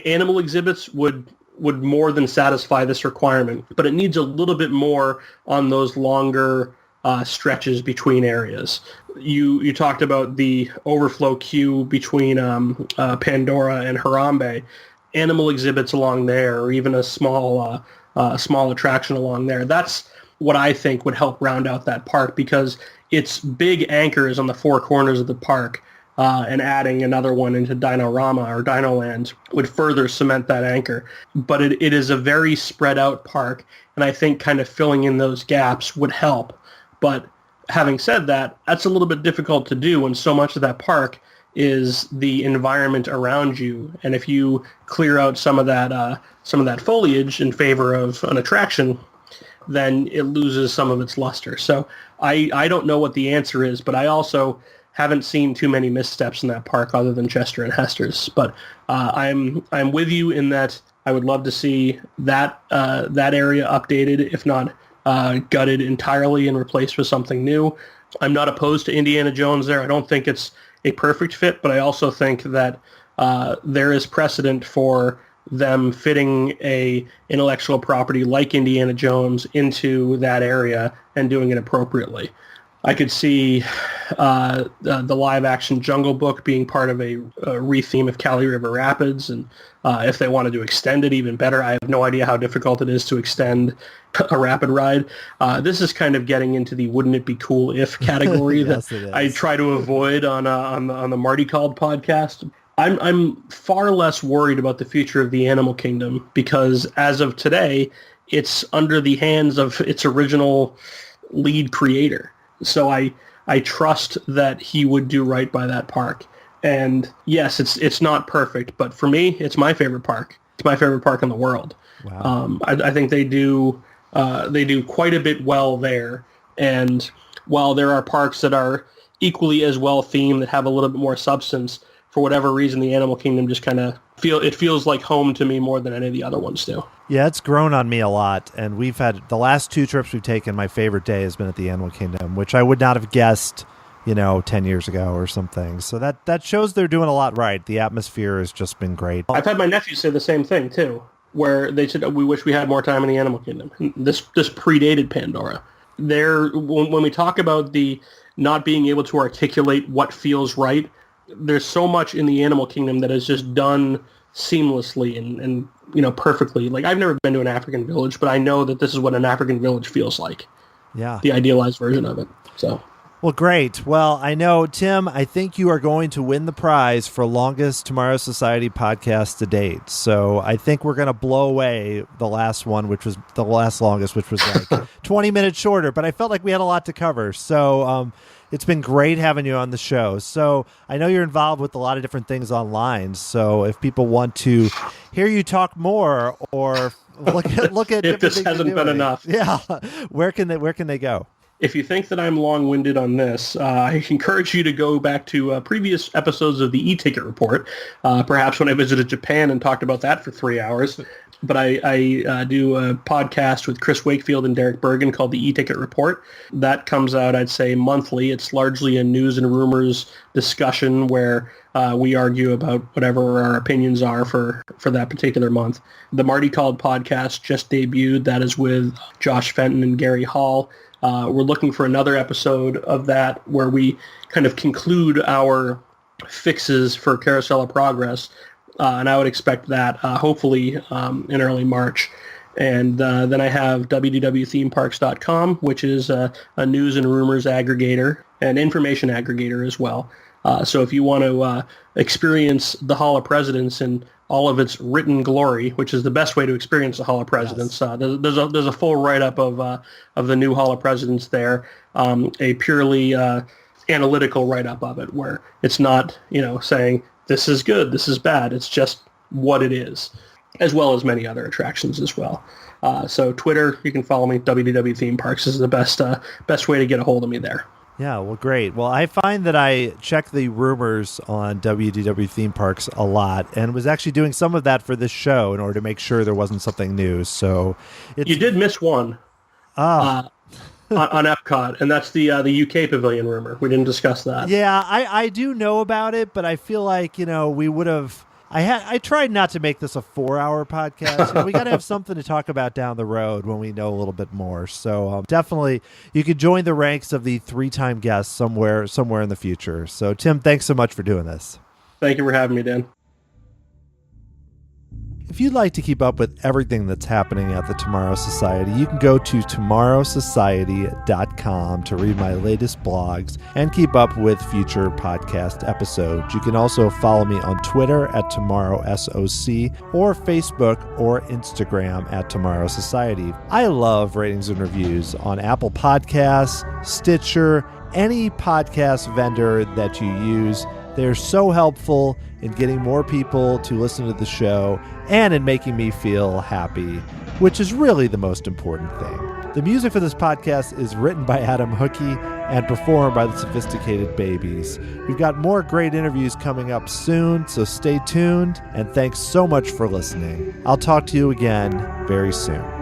animal exhibits would more than satisfy this requirement, but it needs a little bit more on those longer stretches between areas. You talked about the overflow queue between Pandora and Harambe. Animal exhibits along there, or even a small attraction along there. That's what I think would help round out that park, because its big anchors on the 4 corners of the park, and adding another one into Dino-Rama or Dino-Land would further cement that anchor. But it is a very spread out park, and I think kind of filling in those gaps would help. But having said that, that's a little bit difficult to do when so much of that park is the environment around you. And if you clear out some of that foliage in favor of an attraction, then it loses some of its luster. So I don't know what the answer is, but I also haven't seen too many missteps in that park other than Chester and Hester's. But I'm with you in that I would love to see that area updated, if not gutted entirely and replaced with something new. I'm not opposed to Indiana Jones there. I don't think it's a perfect fit, but I also think that there is precedent for them fitting a intellectual property like Indiana Jones into that area and doing it appropriately. I could see the live-action Jungle Book being part of a re-theme of Cali River Rapids, and if they wanted to extend it, even better. I have no idea how difficult it is to extend a rapid ride. This is kind of getting into the "wouldn't it be cool if" category yes, that I try to avoid on the Marty Called podcast. I'm far less worried about the future of the Animal Kingdom, because as of today, it's under the hands of its original lead creator. So I trust that he would do right by that park. And yes, it's not perfect, but for me, it's my favorite park. It's my favorite park in the world. Wow. I think they do quite a bit well there. And while there are parks that are equally as well themed, that have a little bit more substance, for whatever reason, the Animal Kingdom just kind of feels like home to me more than any of the other ones do. Yeah, it's grown on me a lot. And we've had the last 2 trips we've taken, my favorite day has been at the Animal Kingdom, which I would not have guessed, 10 years ago or something. So that shows they're doing a lot right. The atmosphere has just been great. I've had my nephews say the same thing too, where they said, we wish we had more time in the Animal Kingdom. This predated Pandora. When we talk about the not being able to articulate what feels right, there's so much in the Animal Kingdom that is just done seamlessly and perfectly. Like, I've never been to an African village, but I know that this is what an African village feels like. Yeah. The idealized version of it. So. Well, great. Well, I know, Tim, I think you are going to win the prize for longest Tomorrow Society podcast to date. So I think we're going to blow away the last one, which was the last longest, which was like 20 minutes shorter. But I felt like we had a lot to cover. So it's been great having you on the show. So I know you're involved with a lot of different things online. So if people want to hear you talk more or look at if this hasn't been enough, yeah, where can they go? If you think that I'm long-winded on this, I encourage you to go back to previous episodes of the e-ticket report, perhaps when I visited Japan and talked about that for 3 hours. But I do a podcast with Chris Wakefield and Derek Bergen called the e-ticket report. That comes out, I'd say, monthly. It's largely a news and rumors discussion where we argue about whatever our opinions are for that particular month. The Marty Called podcast just debuted. That is with Josh Fenton and Gary Hall. We're looking for another episode of that where we kind of conclude our fixes for Carousel of Progress, and I would expect that hopefully in early March. And then I have wdwthemeparks.com, which is a news and rumors aggregator and information aggregator as well. So if you want to experience the Hall of Presidents and all of its written glory, which is the best way to experience the Hall of Presidents. Yes. There's a full write-up of the new Hall of Presidents there, a purely analytical write-up of it, where it's not saying this is good, this is bad. It's just what it is, as well as many other attractions as well. So Twitter, you can follow me. WDW Theme Parks is the best way to get a hold of me there. Yeah, well, great. Well, I find that I check the rumors on WDW Theme Parks a lot and was actually doing some of that for this show in order to make sure there wasn't something new. So you did miss one on Epcot, and that's the UK Pavilion rumor. We didn't discuss that. Yeah, I do know about it, but I feel like, we would have... I tried not to make this a 4-hour podcast. We got to have something to talk about down the road when we know a little bit more. So definitely, you could join the ranks of the 3-time guests somewhere in the future. So Tim, thanks so much for doing this. Thank you for having me, Dan. If you'd like to keep up with everything that's happening at the Tomorrow Society, you can go to tomorrowsociety.com to read my latest blogs and keep up with future podcast episodes. You can also follow me on Twitter at TomorrowSOC or Facebook or Instagram at Tomorrow Society. I love ratings and reviews on Apple Podcasts, Stitcher, any podcast vendor that you use. They're so helpful in getting more people to listen to the show and in making me feel happy, which is really the most important thing. The music for this podcast is written by Adam Hookey and performed by the Sophisticated Babies. We've got more great interviews coming up soon, so stay tuned, and thanks so much for listening. I'll talk to you again very soon.